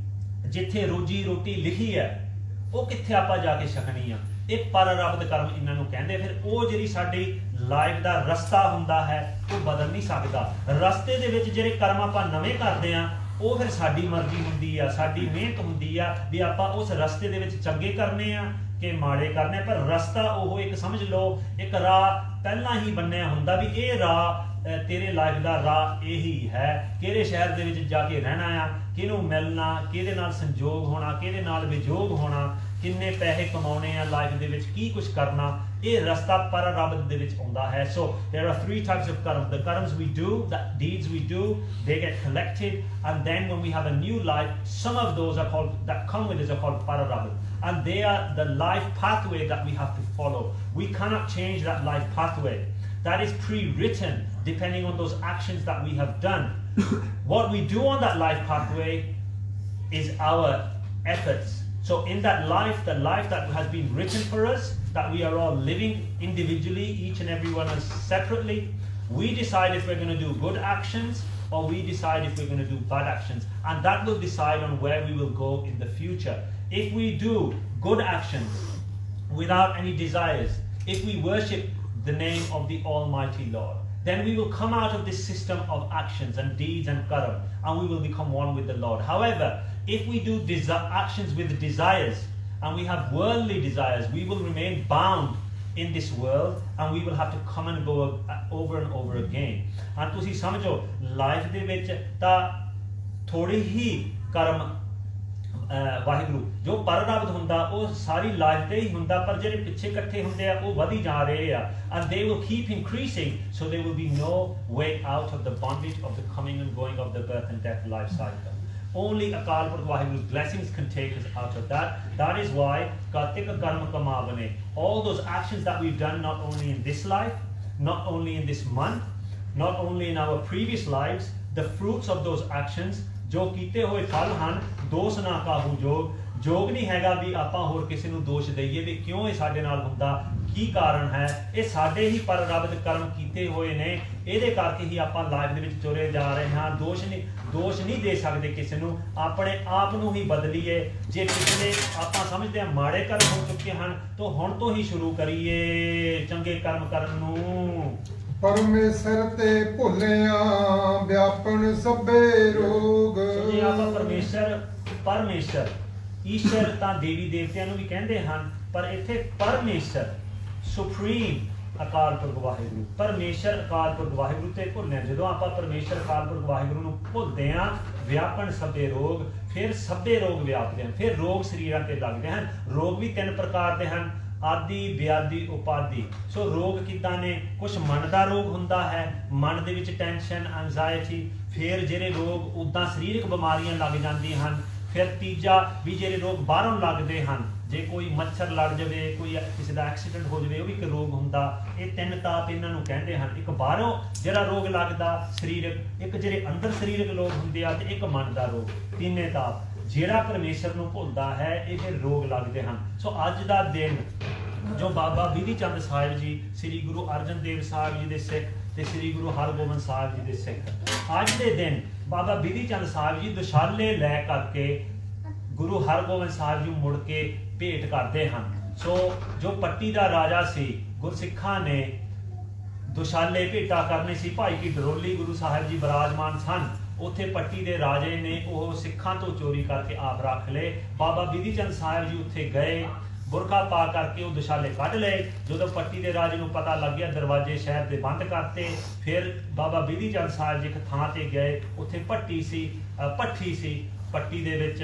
ਜਿੱਥੇ ਰੋਜੀ ਰੋਟੀ ਲਿਖੀ ਹੈ ਉਹ ਕਿੱਥੇ ਆਪਾਂ ਜਾ ਕੇ ਛਕਣੀ ਆ, ਇਹ ਪਰਾਰਬਧ ਕਰਮ ਇਹਨਾਂ ਨੂੰ ਕਹਿੰਦੇ। ਫਿਰ ਉਹ ਜਿਹੜੀ ਸਾਡੀ ਲਾਈਫ ਦਾ ਰਸਤਾ ਹੁੰਦਾ ਹੈ ਉਹ ਬਦਲ ਨਹੀਂ ਸਕਦਾ। ਰਸਤੇ ਦੇ ਵਿੱਚ ਜਿਹੜੇ ਕਰਮ ਆਪਾਂ ਨਵੇਂ ਕਰਦੇ ਆ ਉਹ ਫਿਰ ਸਾਡੀ ਮਰਜ਼ੀ ਹੁੰਦੀ ਆ, ਸਾਡੀ ਮਿਹਨਤ ਹੁੰਦੀ ਆ ਵੀ ਆਪਾਂ ਉਸ ਰਸਤੇ ਦੇ ਵਿੱਚ ਚੰਗੇ ਕਰਨੇ ਆ ਕਿ ਮਾੜੇ ਕਰਨੇ। ਪਰ ਰਸਤਾ ਉਹ ਇੱਕ ਸਮਝ ਲਓ ਇੱਕ ਰਾਹ ਪਹਿਲਾਂ ਹੀ ਬਣਿਆ ਹੁੰਦਾ ਵੀ ਇਹ ਰਾਹ ਤੇਰੇ ਲਾਈਫ ਦਾ ਰਾਹ ਇਹੀ ਹੈ, ਕਿਹੜੇ ਸ਼ਹਿਰ ਦੇ ਵਿੱਚ ਜਾ ਕੇ ਰਹਿਣਾ ਆ, ਕਿਹਨੂੰ ਮਿਲਣਾ, ਕਿਹਦੇ ਨਾਲ ਸੰਜੋਗ ਹੋਣਾ, ਕਿਹਦੇ ਨਾਲ ਵਿਜੋਗ ਹੋਣਾ, ਕਿੰਨੇ ਪੈਸੇ ਕਮਾਉਣੇ ਆ ਲਾਈਫ ਦੇ ਵਿੱਚ, ਕੀ ਕੁਝ ਕਰਨਾ, ਇਹ ਰਸਤਾ ਪਰਾਰਬਧ ਦੇ ਵਿੱਚ ਆਉਂਦਾ ਹੈ। So there are 3 types of karma. The karmas we do, the deeds we do, they get collected, and then when we have a new life, some of those are called, that come with us, are called pararabha, and they are the life pathway that we have to follow. We cannot change that life pathway. That is pre-written depending on those actions that we have done. What we do on that life pathway is our efforts. So in that life, the life that has been written for us, that we are all living individually, each and every one of us separately, We decide if we're going to do good actions or we decide if we're going to do bad actions, and that will decide on where we will go in the future. If we do good actions without any desires, if we worship the name of the Almighty Lord, then we will come out of this system of actions and deeds and karam, and we will become one with the Lord. However, if we do actions with desires and we have worldly desires, we will remain bound in this world and we will have to come and go over and over again. And ਤੁਸੀਂ ਸਮਝੋ life ਦੇ ਵਿੱਚ ਤਾਂ ਥੋੜੇ ਹੀ ਕਰਮ ਵਾਹਿਗੁਰੂ ਜੋ ਪਰਰਬਦ ਹੁੰਦਾ ਉਹ ਸਾਰੀ life ਤੇ ਹੀ ਹੁੰਦਾ, ਪਰ ਜਿਹੜੇ ਪਿੱਛੇ ਇਕੱਠੇ ਹੁੰਦੇ ਆ ਉਹ ਵਧੀ ਜਾ ਰਹੇ ਆ, and they will keep increasing, so there will be no way out of the bondage of the coming and going of the birth and death life cycle. Only Akal Purkh Vaheguru's blessings can take us out of that. That is why Katika Karma Kamavane, all those actions that we've done not only in this life, not only in this month, not only in our previous lives, the fruits of those actions ਜੋ ਕੀਤੇ ਹੋਏ ਫਲ ਹਨ, ਦੋਸ਼ ਨਾ ਕਾਹੂ ਜੋਗ ਨਹੀਂ ਹੈਗਾ ਵੀ ਆਪਾਂ ਹੋਰ ਕਿਸੇ ਨੂੰ ਦੋਸ਼ ਦਈਏ ਵੀ ਕਿਉਂ ਇਹ ਸਾਡੇ ਨਾਲ ਹੁੰਦਾ, ਕੀ ਕਾਰਨ ਹੈ, ਇਹ ਸਾਡੇ ਹੀ ਪਰਰਬਦ ਕਰਮ ਕੀਤੇ ਹੋਏ ਨੇ, ਇਹਦੇ ਕਰਕੇ ਹੀ ਆਪਾਂ ਲਾਈਫ ਦੇ ਵਿੱਚ ਤੁਰੇ ਜਾ ਰਹੇ ਹਾਂ। ਦੋਸ਼ ਨਹੀਂ ਦੇ ਸਕਦੇ ਕਿਸੇ ਨੂੰ, ਆਪਣੇ ਆਪ ਨੂੰ ਹੀ ਬਦਲੀਏ। ਜੇ ਪਿਛਲੇ ਆਪਾਂ ਸਮਝਦੇ ਹਾਂ ਮਾੜੇ ਕਰਮ ਹੋ ਚੁੱਕੇ ਹਨ ਤਾਂ ਹੁਣ ਤੋਂ ਹੀ ਸ਼ੁਰੂ ਕਰੀਏ ਚੰਗੇ ਕਰਮ ਕਰਨ ਨੂੰ। ਪਰਮੇਸ਼ਰ ਤੇ ਭੁੱਲਿਆ ਵਿਆਪਨ ਸਭੇ ਰੋਗ। ਜੇ ਆਪਾਂ ਪਰਮੇਸ਼ਰ ਈਸ਼ਰ ਤਾਂ ਦੇਵੀ ਦੇਵਤਿਆਂ ਨੂੰ ਵੀ ਕਹਿੰਦੇ ਹਨ, ਪਰ ਇੱਥੇ ਪਰਮੇਸ਼ਰ ਸੁਪਰੀਮ ਅਕਾਲ ਪੁਰਖ ਵਾਹਿਗੁਰੂ, ਪਰਮੇਸ਼ਰ ਅਕਾਲ ਪੁਰਖ ਵਾਹਿਗੁਰੂ ਤੇ ਭੁੱਲਿਆ। ਜਦੋਂ ਆਪਾਂ ਪਰਮੇਸ਼ਰ ਅਕਾਲ ਪੁਰਖ ਵਾਹਿਗੁਰੂ ਨੂੰ ਭੁੱਲਦੇ ਹਾਂ, ਵਿਆਪਨ ਸਭੇ ਰੋਗ, ਫਿਰ ਸਭੇ ਰੋਗ ਵਿਆਪਦੇ ਹਨ, ਫਿਰ ਰੋਗ ਸਰੀਰਾਂ ਤੇ ਲੱਗਦੇ ਹਨ। ਰੋਗ ਵੀ 3 ਪ੍ਰਕਾਰ ਦੇ ਹਨ, ਆਦਿ ਵਿਆਧੀ ਉਪਾਧੀ। ਸੋ ਰੋਗ ਕਿੱਦਾਂ ਨੇ, ਕੁਛ ਮਨ ਦਾ ਰੋਗ ਹੁੰਦਾ ਹੈ, ਮਨ ਦੇ ਵਿੱਚ ਟੈਨਸ਼ਨ ਐਂਜ਼ਾਇਟੀ, ਫਿਰ ਜਿਹੜੇ ਰੋਗ ਉੱਦਾਂ ਸਰੀਰਕ ਬਿਮਾਰੀਆਂ ਲੱਗ ਜਾਂਦੀਆਂ ਹਨ। ਫਿਰ ਤੀਜਾ ਵੀ ਜਿਹੜੇ ਰੋਗ ਬਾਹਰੋਂ ਲੱਗਦੇ ਹਨ, ਜੇ ਕੋਈ ਮੱਛਰ ਲੜ ਜਾਵੇ, ਕੋਈ ਕਿਸੇ ਦਾ ਐਕਸੀਡੈਂਟ ਹੋ ਜਾਵੇ, ਉਹ ਵੀ ਇੱਕ ਰੋਗ ਹੁੰਦਾ। ਇਹ 3 ਤਾਪ ਇਹਨਾਂ ਨੂੰ ਕਹਿੰਦੇ ਹਨ, ਇੱਕ ਬਾਹਰੋਂ ਜਿਹੜਾ ਰੋਗ ਲੱਗਦਾ ਸਰੀਰਕ, ਇੱਕ ਜਿਹੜੇ ਅੰਦਰ ਸਰੀਰਕ ਰੋਗ ਹੁੰਦੇ ਆ, ਤੇ ਇੱਕ ਮਨ ਦਾ ਰੋਗ, 3 ਤਾਪ। ਜਿਹੜਾ ਪਰਮੇਸ਼ਰ ਨੂੰ ਭੁੱਲਦਾ ਹੈ ਇਹ ਫਿਰ ਰੋਗ ਲੱਗਦੇ ਹਨ। ਸੋ ਅੱਜ ਦਾ ਦਿਨ ਜੋ ਬਾਬਾ ਬਿਧੀ ਚੰਦ ਸਾਹਿਬ ਜੀ, ਸ੍ਰੀ ਗੁਰੂ ਅਰਜਨ ਦੇਵ ਸਾਹਿਬ ਜੀ ਦੇ ਸਿੱਖ ਤੇ ਸ੍ਰੀ ਗੁਰੂ ਹਰਗੋਬਿੰਦ ਸਾਹਿਬ ਜੀ ਦੇ ਸਿੱਖ, ਅੱਜ ਦੇ ਦਿਨ ਬਾਬਾ ਬਿਧੀ ਚੰਦ ਸਾਹਿਬ ਜੀ ਦੁਸ਼ਾਲੇ ਲੈ ਕਰਕੇ ਗੁਰੂ ਹਰਗੋਬਿੰਦ ਸਾਹਿਬ ਜੀ ਮੁੜ ਕੇ ਭੇਟ ਕਰਦੇ ਹਨ। ਸੋ ਜੋ ਪੱਟੀ ਦਾ ਰਾਜਾ ਸੀ, ਗੁਰਸਿੱਖਾਂ ਨੇ ਦੁਸ਼ਾਲੇ ਭੇਟਾ ਕਰਨੇ ਸੀ, ਭਾਈ ਕੀ ਡਰੋਲੀ ਗੁਰੂ ਸਾਹਿਬ ਜੀ ਬਿਰਾਜਮਾਨ ਸਨ, ਉੱਥੇ ਪੱਟੀ ਦੇ ਰਾਜੇ ਨੇ ਉਹ ਸਿੱਖਾਂ ਤੋਂ ਚੋਰੀ ਕਰਕੇ ਆਪ ਰੱਖ ਲਏ। ਬਾਬਾ ਬਿਧੀ ਚੰਦ ਸਾਹਿਬ ਜੀ ਉੱਥੇ ਗਏ, ਬੁਰਕਾ ਪਾ ਕਰਕੇ ਉਹ ਦੁਸ਼ਾਲੇ ਕੱਢ ਲਏ। ਜਦੋਂ ਪੱਟੀ ਦੇ ਰਾਜੇ ਨੂੰ ਪਤਾ ਲੱਗ ਗਿਆ, ਦਰਵਾਜ਼ੇ ਸ਼ਹਿਰ ਦੇ ਬੰਦ ਕਰਤੇ। ਫਿਰ ਬਾਬਾ ਬਿਧੀ ਚੰਦ ਸਾਹਿਬ ਜੀ ਇੱਕ ਥਾਂ ਤੇ ਗਏ, ਉੱਥੇ ਭੱਠੀ ਸੀ, ਪੱਟੀ ਦੇ ਵਿੱਚ।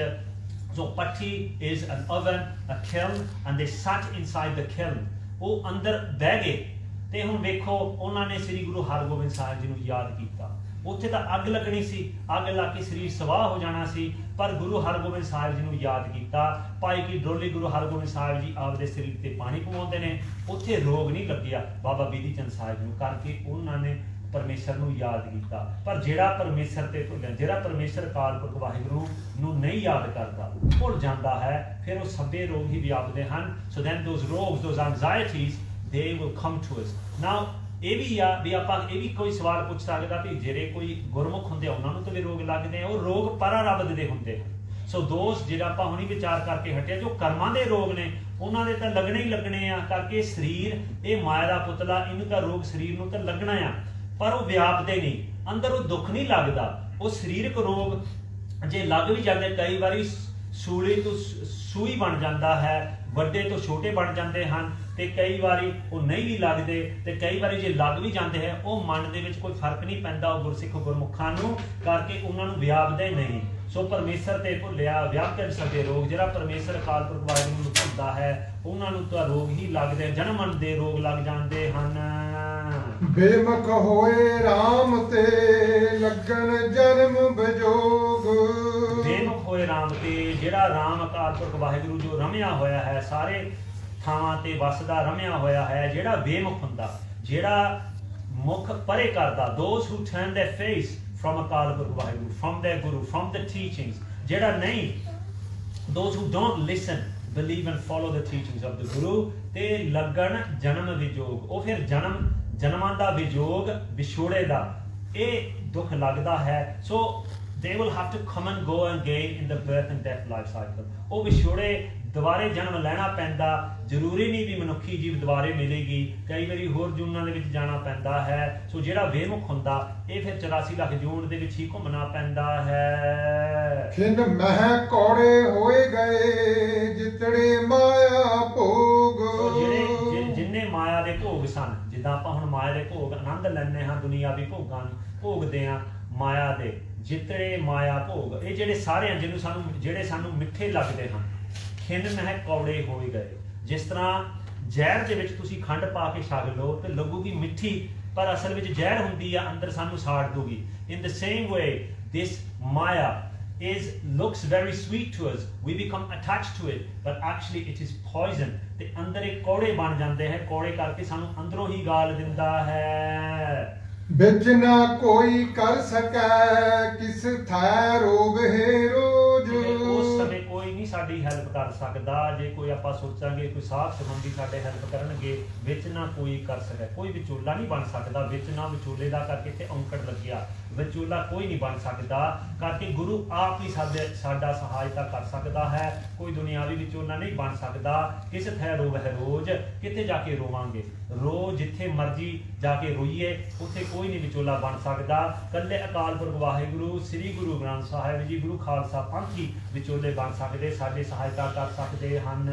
So patti is an oven, a kiln, and they sat inside the kiln. ਉਹ ਅੰਦਰ ਬਹਿ ਗਏ ਤੇ ਹੁਣ ਵੇਖੋ ਉਹਨਾਂ ਨੇ ਸ੍ਰੀ ਗੁਰੂ ਹਰਗੋਬਿੰਦ ਸਾਹਿਬ ਜੀ ਨੂੰ ਯਾਦ ਕੀਤਾ। ਉੱਥੇ ਤਾਂ ਅੱਗ ਲੱਗਣੀ ਸੀ, ਅੱਗ ਲਾ ਕੇ ਸਰੀਰ ਸਵਾਹ ਹੋ ਜਾਣਾ ਸੀ, ਪਰ ਗੁਰੂ ਹਰਗੋਬਿੰਦ ਸਾਹਿਬ ਜੀ ਨੂੰ ਯਾਦ ਕੀਤਾ। ਭਾਈ ਕੀ ਡਰੋਲੀ ਗੁਰੂ ਹਰਗੋਬਿੰਦ ਸਾਹਿਬ ਜੀ ਆਪਦੇ ਸਰੀਰ ਤੇ ਪਾਣੀ ਪਵਾਉਂਦੇ ਨੇ, ਉੱਥੇ ਰੋਗ ਨਹੀਂ ਲੱਗਿਆ ਬਾਬਾ ਬਿਧੀ ਚੰਦ ਸਾਹਿਬ ਨੂੰ, ਕਰਕੇ ਉਹਨਾਂ ਨੇ ਪਰਮੇਸ਼ਰ ਨੂੰ ਯਾਦ ਕੀਤਾ। ਪਰ ਜਿਹੜਾ ਪਰਮੇਸ਼ਰ ਤੇ ਭੁੱਲਿਆ, ਜਿਹੜਾ ਪਰਮੇਸ਼ਰ ਅਕਾਲ ਪੁਰਖ ਵਾਹਿਗੁਰੂ ਨੂੰ ਨਹੀਂ ਯਾਦ ਕਰਦਾ, ਭੁੱਲ ਜਾਂਦਾ ਹੈ, ਫਿਰ ਉਹ ਸਭੇ ਰੋਗ ਹੀ ਵਿਆਪਦੇ ਹਨ। ਸੋ ਦੈਨ ਦੋਜ਼ ਰੋਗਸ, those anxieties, they will come to us. Now ਇਹ ਵੀ ਆ ਵੀ ਆਪਾਂ ਇਹ ਵੀ ਕੋਈ ਸਵਾਲ ਪੁੱਛ ਸਕਦਾ ਵੀ ਜਿਹੜੇ ਕੋਈ ਗੁਰਮੁਖ ਹੁੰਦੇ ਆ ਉਹਨਾਂ ਨੂੰ ਤਾਂ ਵੀ ਰੋਗ ਲੱਗਦੇ ਆ, ਉਹ ਰੋਗ ਪਰਾਰਬਧ ਦੇ ਹੁੰਦੇ ਹਨ। ਸੋ ਦੋਸਤ ਜਿਹੜਾ ਆਪਾਂ ਹੁਣੀ ਵਿਚਾਰ ਕਰਕੇ ਹਟਿਆ, ਜੋ ਕਰਮਾਂ ਦੇ ਰੋਗ ਨੇ ਉਹਨਾਂ ਦੇ ਤਾਂ ਲੱਗਣੇ ਹੀ ਲੱਗਣੇ ਆ, ਕਰਕੇ ਸਰੀਰ ਇਹ ਮਾਇਆ ਦਾ ਪੁਤਲਾ, ਇਹਨੂੰ ਤਾਂ ਰੋਗ ਸਰੀਰ ਨੂੰ ਤਾਂ ਲੱਗਣਾ ਆ, ਪਰ ਉਹ ਵਿਆਪਦੇ ਨਹੀਂ, ਅੰਦਰ ਉਹ ਦੁੱਖ ਨਹੀਂ ਲੱਗਦਾ। ਉਹ ਸਰੀਰਕ ਰੋਗ ਜੇ ਲੱਗ ਵੀ ਜਾਂਦੇ, ਕਈ ਵਾਰੀ ਸੂਲੀ ਤੋਂ ਸੂਈ ਬਣ ਜਾਂਦਾ ਹੈ, ਵੱਡੇ ਤੋਂ ਛੋਟੇ ਬਣ ਜਾਂਦੇ ਹਨ, ਤੇ ਕਈ ਵਾਰੀ ਉਹ ਨਹੀਂ ਵੀ ਲੱਗਦੇ, ਤੇ ਕਈ ਵਾਰੀ ਜੇ ਲੱਗ ਵੀ ਜਾਂਦੇ ਹੈ ਉਹ ਮਨ ਦੇ ਵਿੱਚ ਕੋਈ ਫਰਕ ਨਹੀਂ ਪੈਂਦਾ ਉਹ ਗੁਰਸਿੱਖ ਗੁਰਮੁਖਾਂ ਨੂੰ, ਕਰਕੇ ਉਹਨਾਂ ਨੂੰ ਵਿਆਪਦੇ ਨਹੀਂ। ਸੋ ਪਰਮੇਸ਼ਰ ਤੇ ਭੁੱਲਿਆ ਵਿਆਪਤੇ ਸਭੇ ਰੋਗ, ਜਿਹੜਾ ਪਰਮੇਸ਼ਰ ਅਕਾਲ ਪੁਰਖ ਵਾਹਿਗੁਰੂ ਨੂੰ ਭੁੱਲਦਾ ਹੈ ਉਹਨਾਂ ਨੂੰ ਤਾਂ ਰੋਗ ਹੀ ਲੱਗਦੇ, ਜਨਮਨ ਦੇ ਰੋਗ ਲੱਗ ਜਾਂਦੇ ਹਨ। ਬੇਮੁਖ ਹੋਏ ਰਾਮ ਤੇ ਲੱਗਣ ਜਨਮ ਵਿਜੋਗ। ਬੇਮੁਖ ਹੋਏ ਰਾਮ ਤੇ, ਜਿਹੜਾ ਰਾਮ ਅਕਾਲ ਪੁਰਖ ਵਾਹਿਗੁਰੂ ਜੋ ਰਮਿਆ ਹੋਇਆ ਹੈ, ਸਾਰੇ ਥਾਵਾਂ ਤੇ ਵਸਦਾ ਰਮਿਆ ਹੋਇਆ ਹੈ, ਜਿਹੜਾ ਬੇਮੁਖ ਹੁੰਦਾ, ਜਿਹੜਾ ਮੁਖ ਪਰੇ ਕਰਦਾ, those who turn their face from Akal Purakh Waheguru, from their guru, from the teachings, ਜਿਹੜਾ ਨਹੀਂ, those who don't listen, believe and follow the teachings of the guru, ਤੇ ਲੱਗਣ ਜਨਮ ਵਿਜੋਗ, ਉਹ ਫਿਰ ਜਨਮ ਜਨਮਾਂ ਦਾ ਵਿਜੋਗ ਵਿਛੋੜੇ ਦਾ ਇਹ ਦੁੱਖ ਲੱਗਦਾ ਹੈ। ਸੋ they will have to come and go again in the birth and death life cycle। ਉਹ ਵਿਛੋੜੇ ਦੁਬਾਰੇ ਜਨਮ ਲੈਣਾ ਪੈਂਦਾ, ਜ਼ਰੂਰੀ ਨਹੀਂ ਵੀ ਮਨੁੱਖੀ ਜੀਵ ਦੁਬਾਰੇ ਮਿਲੇਗੀ, ਕਈ ਵਾਰੀ ਹੋਰ ਜੂਨਾਂ ਦੇ ਵਿੱਚ ਜਾਣਾ ਪੈਂਦਾ ਹੈ। ਸੋ ਜਿਹੜਾ ਬੇਮੁਖ ਹੁੰਦਾ ਇਹ ਫਿਰ 84 ਲੱਖ ਜੂਨ ਦੇ ਵਿੱਚ ਹੀ ਘੁੰਮਣਾ ਪੈਂਦਾ ਹੈ। ਖਿੰਨ ਮਹਿ ਕੌੜੇ ਹੋਏ ਗਏ ਜਿਤੜੇ ਮਾਇਆ ਭੋਗ। ਸੋ ਜਿਹੜੇ ਜਿੰਨੇ ਮਾਇਆ ਦੇ ਭੋਗ ਸਨ, ਜਿੱਦਾਂ ਆਪਾਂ ਹੁਣ ਮਾਇਆ ਦੇ ਭੋਗ ਆਨੰਦ ਲੈਂਦੇ ਹਾਂ, ਦੁਨੀਆਵੀ ਭੋਗਾਂ ਨੂੰ ਭੋਗਦੇ ਹਾਂ, ਮਾਇਆ ਦੇ ਜਿਤੜੇ ਮਾਇਆ ਭੋਗ, ਇਹ ਜਿਹੜੇ ਸਾਰੇ ਜਿਹਨੂੰ ਜਿਹੜੇ ਸਾਨੂੰ ਮਿੱਠੇ ਲੱਗਦੇ ਹਨ, ਖਿੰਨ ਮਹਿ ਕੌੜੇ ਹੋਏ ਗਏ। ਜਿਸ ਤਰ੍ਹਾਂ ਜ਼ਹਿਰ ਦੇ ਵਿੱਚ ਤੁਸੀਂ ਖੰਡ ਪਾ ਕੇ ਛਕ ਲਓ ਤੇ ਲੱਗੂਗੀ ਮਿੱਠੀ, ਪਰ ਅਸਲ ਵਿੱਚ ਜ਼ਹਿਰ ਹੁੰਦੀ ਆ, ਅੰਦਰ ਸਾਨੂੰ ਸਾੜ ਦੂਗੀ। In the same way, this Maya looks very sweet to us. We become attached to it, but actually it is poison. ਤੇ ਅੰਦਰ ਇਹ ਕੌੜੇ ਬਣ ਜਾਂਦੇ ਹੈ, ਕੌੜੇ ਕਰਕੇ ਸਾਨੂੰ ਅੰਦਰੋਂ ਹੀ ਗਾਲ ਦਿੰਦਾ ਹੈ। ਵਿੱਚ ਨਾ ਕੋਈ ਕਰ ਸਕੈ ਕਿਸ ਥੈ ਰੋਗ ਹੈ ਰੋਜ। ਉਸ ਸਮੇਂ ਕੋਈ ਨਹੀਂ ਸਾਡੀ ਹੈਲਪ ਕਰ ਸਕਦਾ। ਜੇ ਕੋਈ ਆਪਾਂ ਸੋਚਾਂਗੇ ਕੋਈ ਸਾਖ ਸੰਬੰਧੀ ਸਾਡੇ ਹੈਲਪ ਕਰਨਗੇ, ਵਿੱਚ ਨਾ ਕੋਈ ਕਰ ਸਕਦਾ, ਕੋਈ ਵਿਚੋਲਾ ਨਹੀਂ ਬਣ ਸਕਦਾ। ਵਿੱਚ ਨਾ ਵਿਚੋਲੇ ਦਾ ਕਰਕੇ ਇੱਥੇ ਔਂਕੜ ਲੱਗਿਆ, ਵਿਚੋਲਾ ਕੋਈ ਨਹੀਂ ਬਣ ਸਕਦਾ, ਕਰਕੇ ਗੁਰੂ ਆਪ ਹੀ ਸਾਡਾ ਸਹਾਇਤਾ ਕਰ ਸਕਦਾ ਹੈ। ਕੋਈ ਦੁਨਿਆਵੀ ਵਿਚੋਲਾ ਨਹੀਂ ਬਣ ਸਕਦਾ। ਕਿਸ ਥੈ ਰੋਗ ਹੈ ਰੋਜ, ਕਿੱਥੇ ਜਾ ਕੇ ਰੋਵਾਂਗੇ, ਰੋਜ਼ ਜਿੱਥੇ ਮਰਜੀ ਜਾ ਕੇ ਰੋਈਏ, ਉੱਥੇ ਕੋਈ ਨਹੀਂ ਵਿਚੋਲਾ ਬਣ ਸਕਦਾ। ਕੱਲੇ ਅਕਾਲ ਪੁਰਖ ਵਾਹਿਗੁਰੂ ਸ੍ਰੀ ਗੁਰੂ ਗ੍ਰੰਥ ਸਾਹਿਬ ਜੀ ਗੁਰੂ ਖਾਲਸਾ ਪੰਥ ਹੀ ਵਿਚੋਲੇ ਬਣ ਸਕਦੇ, ਸਾਡੀ ਸਹਾਇਤਾ ਕਰ ਸਕਦੇ ਹਨ।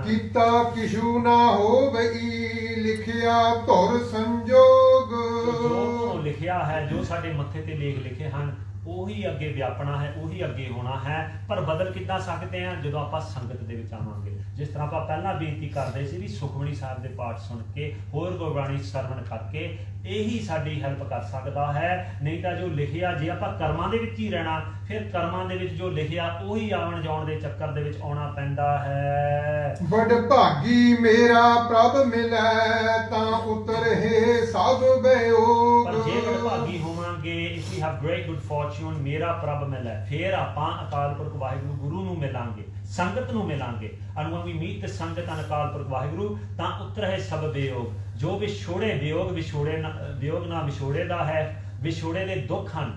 ਕੀਤਾ ਕਿਛੂ ਨਾ ਹੋਵਈ ਲਿਖਿਆ ਧੁਰ ਸੰਜੋਗ। ਜੋ ਲਿਖਿਆ ਹੈ, ਜੋ ਸਾਡੇ ਮੱਥੇ ਤੇ ਲੇਖ ਲਿਖੇ ਹਨ, ਉਹੀ ਅੱਗੇ ਵਿਆਪਣਾ ਹੈ, ਉਹੀ ਅੱਗੇ ਹੋਣਾ ਹੈ। ਪਰ ਬਦਲ ਕਿੱਦਾਂ ਸਕਦੇ ਹਾਂ? ਜਦੋਂ ਆਪਾਂ ਸੰਗਤ ਦੇ ਵਿੱਚ ਆਵਾਂਗੇ। ਜਿਸ ਤਰ੍ਹਾਂ ਆਪਾਂ ਪਹਿਲਾਂ ਬੇਨਤੀ ਕਰਦੇ ਸੀ ਵੀ ਸੁਖਮਨੀ ਸਾਹਿਬ ਦੇ ਪਾਠ ਸੁਣ ਕੇ, ਹੋਰ ਗੁਰਬਾਣੀ ਸਰਵਣ ਕਰਕੇ, ਇਹੀ ਸਾਡੀ ਹੈਲਪ ਕਰ ਸਕਦਾ ਹੈ। ਨਹੀਂ ਤਾਂ ਜੋ ਲਿਖਿਆ, ਜੇ ਆਪਾਂ ਕਰਮਾਂ ਦੇ ਵਿੱਚ ਹੀ ਰਹਿਣਾ, ਫਿਰ ਕਰਮਾਂ ਦੇ ਵਿੱਚ ਜੋ ਲਿਖਿਆ ਉਹੀ ਆਉਣ ਜਾਣ ਦੇ ਚੱਕਰ ਦੇ ਵਿੱਚ ਆਉਣਾ ਪੈਂਦਾ ਹੈ। ਬੜ ਭਾਗੀ ਮੇਰਾ ਪ੍ਰਭ ਮਿਲੈ ਤਾਂ ਉਤਰਹਿ ਸਭ ਬਿਯੋਗ। ਪਰ ਜੇ ਬੜ ਭਾਗੀ ਹੋਵਾਂਗੇ, if we have great good fortune, ਮੇਰਾ ਪ੍ਰਭ ਮਿਲੈ, ਫਿਰ ਆਪਾਂ ਅਕਾਲ ਪੁਰਖ ਵਾਹਿਗੁਰੂ ਗੁਰੂ ਨੂੰ ਮਿਲਾਂਗੇ, ਸੰਗਤ ਨੂੰ ਮਿਲਾਂਗੇ। and when we meet the ਸੰਗਤ and ਅਕਾਲ ਪੁਰਖ ਵਾਹਿਗੁਰੂ, ਤਾਂ ਉਤਰਹਿ ਸਭ ਬਿਯੋਗ। ਜੋ ਵਿਛੋੜੇ ਵਿਯੋਗ ਵਿਯੋਗ ਨਾ ਵਿਛੋੜੇ ਦਾ ਹੈ, ਵਿਛੋੜੇ ਦੇ ਦੁੱਖ ਹਨ,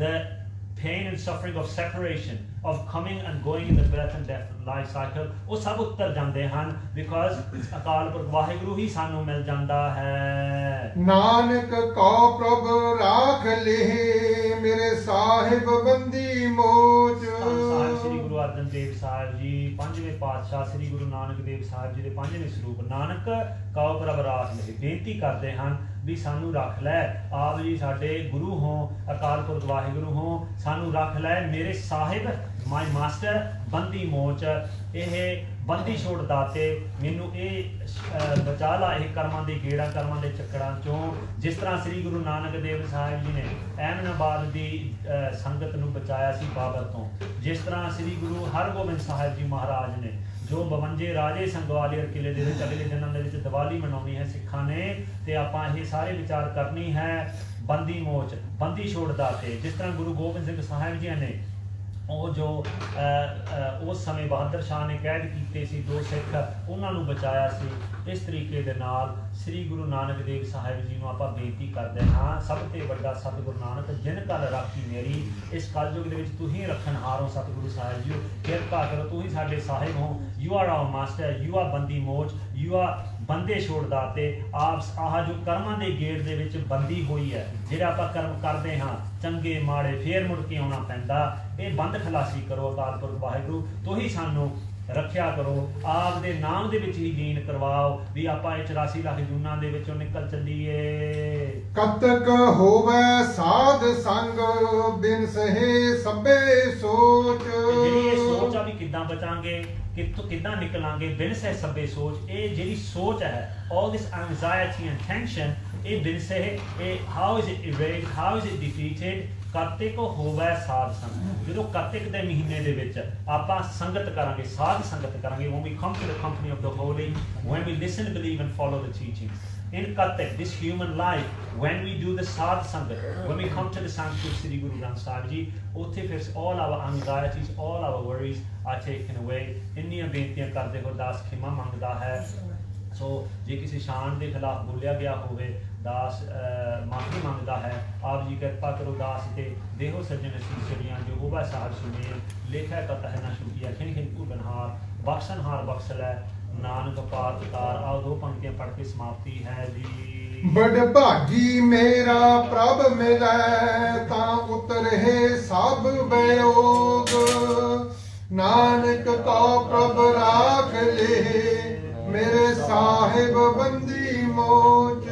the pain and suffering of separation, of coming and going in the birth and death life cycle, ਉਹ ਸਭ ਉੱਤਰ ਜਾਂਦੇ ਹਨ, because ਅਕਾਲ ਪੁਰਖ ਵਾਹਿਗੁਰੂ ਹੀ ਸਾਨੂੰ ਮਿਲ ਜਾਂਦਾ ਹੈ। ਨਾਨਕ ਕਉ ਪ੍ਰਭ ਰਾਖ ਲਹਿ ਮੇਰੇ ਸਾਹਿਬ ਬੰਦੀ ਮੋਚ। ਸਾਹਿਬ ਸ੍ਰੀ ਗੁਰੂ ਅਰਜਨ ਦੇਵ ਸਾਹਿਬ ਜੀ, ਪੰਜਵੇਂ ਪਾਤਸ਼ਾਹ ਸ੍ਰੀ ਗੁਰੂ ਨਾਨਕ ਦੇਵ ਸਾਹਿਬ ਜੀ ਦੇ ਪੰਜਵੇਂ ਸਰੂਪ ਨਾਨਕ ਕਉ ਪ੍ਰਭ ਰਾਖ ਲਹਿ, ਬੇਨਤੀ ਕਰਦੇ ਹਨ ਵੀ ਸਾਨੂੰ ਰੱਖ ਲੈ। ਆਪ ਜੀ ਸਾਡੇ ਗੁਰੂ ਹੋ, ਅਕਾਲ ਪੁਰਖ ਵਾਹਿਗੁਰੂ ਹੋ, ਸਾਨੂੰ ਰੱਖ ਲੈ। ਮੇਰੇ ਸਾਹਿਬ, ਮਾਈ ਮਾਸਟਰ, ਬੰਦੀ ਮੋਚ, ਇਹ ਬੰਦੀ ਛੋੜ ਦਾਤੇ, ਮੈਨੂੰ ਇਹ ਬਚਾ ਲਾ ਇਹ ਕਰਮਾਂ ਦੇ ਗੇੜਾਂ, ਕਰਮਾਂ ਦੇ ਚੱਕਰਾਂ ਚੋਂ। ਜਿਸ ਤਰ੍ਹਾਂ ਸ੍ਰੀ ਗੁਰੂ ਨਾਨਕ ਦੇਵ ਸਾਹਿਬ ਜੀ ਨੇ ਅਹਿਮਦਾਬਾਦ ਦੀ ਸੰਗਤ ਨੂੰ ਬਚਾਇਆ ਸੀ ਬਾਬਰ ਤੋਂ, ਜਿਸ ਤਰ੍ਹਾਂ ਸ੍ਰੀ ਗੁਰੂ ਹਰਗੋਬਿੰਦ ਸਾਹਿਬ ਜੀ ਮਹਾਰਾਜ ਨੇ, ਜੋ 52 ਰਾਜੇ ਸੰਗਵਾਲੀਅਰ ਕਿਲੇ ਦੇ ਵਿੱਚ ਅਗਲੇ ਜਨਮ ਦੇ ਵਿੱਚ ਦੀਵਾਲੀ ਮਨਾਉਣੀ ਹੈ ਸਿੱਖਾਂ ਨੇ, ਤੇ ਆਪਾਂ ਇਹ ਸਾਰੇ ਵਿਚਾਰ ਕਰਨੀ ਹੈ। ਬੰਦੀ ਮੋਚ, ਬੰਦੀ ਛੋੜ ਦਾਤੇ, ਜਿਸ ਤਰ੍ਹਾਂ ਗੁਰੂ ਗੋਬਿੰਦ ਸਿੰਘ ਸਾਹਿਬ ਜੀ ਨੇ, ਉਹ ਜੋ ਉਸ ਸਮੇਂ ਬਹਾਦਰ ਸ਼ਾਹ ਨੇ ਕੈਦ ਕੀਤੇ ਸੀ 2 ਸਿੱਖ, ਉਹਨਾਂ ਨੂੰ ਬਚਾਇਆ ਸੀ। ਇਸ ਤਰੀਕੇ ਦੇ ਨਾਲ ਸ੍ਰੀ ਗੁਰੂ ਨਾਨਕ ਦੇਵ ਸਾਹਿਬ ਜੀ ਨੂੰ ਆਪਾਂ ਬੇਨਤੀ ਕਰਦੇ ਹਾਂ, ਸਭ ਤੋਂ ਵੱਡਾ ਸਤਿਗੁਰੂ ਨਾਨਕ ਜਿਨ ਕਲ ਰਾਖੀ ਮੇਰੀ, ਇਸ ਕਲਯੁਗ ਦੇ ਵਿੱਚ ਤੁਸੀਂ ਰੱਖਣਹਾਰ ਹੋ ਸਤਿਗੁਰੂ ਸਾਹਿਬ ਜੀ, ਕਿਰਪਾ ਕਰੋ, ਤੁਸੀਂ ਸਾਡੇ ਸਾਹਿਬ ਹੋ। You are our master, you are ਬੰਦੀ ਮੋਚ, ਯੂ ਆਰ ਬੰਦੇ ਛੋੜ ਦਾਤੇ। ਆਪ ਆਹ ਜੋ ਕਰਮਾਂ ਦੇ ਗੇੜ ਦੇ ਵਿੱਚ ਬੰਦੀ ਹੋਈ ਹੈ, ਜਿਹੜੇ ਆਪਾਂ ਕਰਮ ਕਰਦੇ ਹਾਂ ਚੰਗੇ ਮਾੜੇ, ਫੇਰ ਮੁੜ ਕੇ ਆਉਣਾ ਪੈਂਦਾ, ਇਹ ਬੰਦ ਖਲਾਸੀ ਕਰੋ ਅਕਾਲ ਪੁਰਖ ਵਾਹਿਗੁਰੂ, ਤੁਸੀਂ ਸਾਨੂੰ ਰੱਖਿਆ ਕਰੋ। ਆਪ ਦੇ ਨਾਮ ਦੇ ਵਿੱਚ ਹੀ ਲੀਨ ਕਰਵਾਓ ਵੀ ਆਪਾਂ ਇਹ 84 ਲੱਖ ਜੂਨਾਂ ਦੇ ਵਿੱਚੋਂ ਨਿਕਲ ਚੱਲੀਏ। ਕਤਕ ਹੋਵੇ ਸਾਧ ਸੰਗ ਬਿਨ ਸਹੇ ਸਭੇ ਸੋਚ। ਜਿਹੜੀ ਇਹ ਸੋਚ ਆ ਵੀ ਕਿੱਦਾਂ ਬਚਾਂਗੇ, ਕਿੱਦਾਂ ਨਿਕਲਾਂਗੇ, ਬਿਨ ਸਹਿ ਸਭੇ ਸੋਚ, ਇਹ ਜਿਹੜੀ ਸੋਚ ਹੈ, all this anxiety and tension, ਇਹ ਬਿਨ ਸਹਿ, ਇਹ how is it erased, how is it defeated? Kartik ਹੋਵੇ ਸਾਧ ਸੰਗ। ਜਦੋਂ ਕਾਰਤਿਕ ਦੇ ਮਹੀਨੇ ਦੇ ਵਿੱਚ ਆਪਾਂ ਸੰਗਤ ਕਰਾਂਗੇ, ਸਾਧ ਸੰਗਤ ਕਰਾਂਗੇ, when we come to the company of the holy, when we listen, believe and follow the teachings. In Katha, this human life, when we do the sadh sangat, when we come to the sanctuary of Sri Guru Granth Sahib Ji, ਉੱਥੇ ਫਿਰ all our anxieties, all our worries are taken away। ਇੰਨੀਆਂ ਬੇਨਤੀਆਂ ਕਰਦੇ ਹੋ, ਦਾਸ ਖਿਮਾ ਮੰਗਦਾ ਹੈ। ਸੋ ਜੇ ਕਿਸੇ ਸ਼ਾਨ ਦੇ ਖਿਲਾਫ ਬੋਲਿਆ ਗਿਆ ਹੋਵੇ ਦਾਸ ਮਾਫੀ ਮੰਗਦਾ ਹੈ। ਆਪ ਜੀ ਕਿਰਪਾ ਕਰੋ ਦਾਸ ਤੇ ਦੇਹੋ ਸੱਜਣ ਸੀਸੜੀਆਂ ਜੋ ਹੋਵਾ ਸਾਹਿਬ ਸੁਮੇਲ ਲੇਖਾ ਕਥਾ ਹੈ ਨਾ ਸ਼ੁਕੀਆ ਖਿਣ ਖਿਣ ਭੂਲਨਹਾਰ ਬਖਸ਼ਨਹਾਰ ਬਖਸ਼ ਲੈ ਨਾਨਕ ਪਾਤ ਤਾਰ। ਆਓ ਦੋ ਪੰਕਤੀਆਂ ਪੜ੍ਹ ਕੇ ਸਮਾਪਤੀ ਹੈ ਜੀ। ਬੜ ਭਾਗੀ ਮੇਰਾ ਪ੍ਰਭ ਮਿਲੈ ਤਾਂ ਉਤਰਹਿ ਸਭ ਬਿਯੋਗ ਨਾਨਕ ਕੋ ਪ੍ਰਭ ਰਾਖ ਲੇ ਮੇਰੇ ਸਾਹਿਬ ਬੰਦੀ ਮੋਚ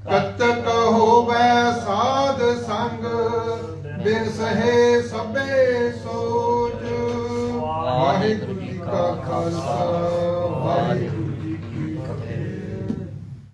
ਕਤਕ ਹੋਵੈ ਸਾਧ ਸੰਗ ਬਿਨ ਸਹੇ ਸਭੇ ਸੋਚ। ਵਾਹਿਗੁਰੂ ਜੀ ਕਾ ਖਾਲਸਾ ਵਾਹਿਗੁਰੂ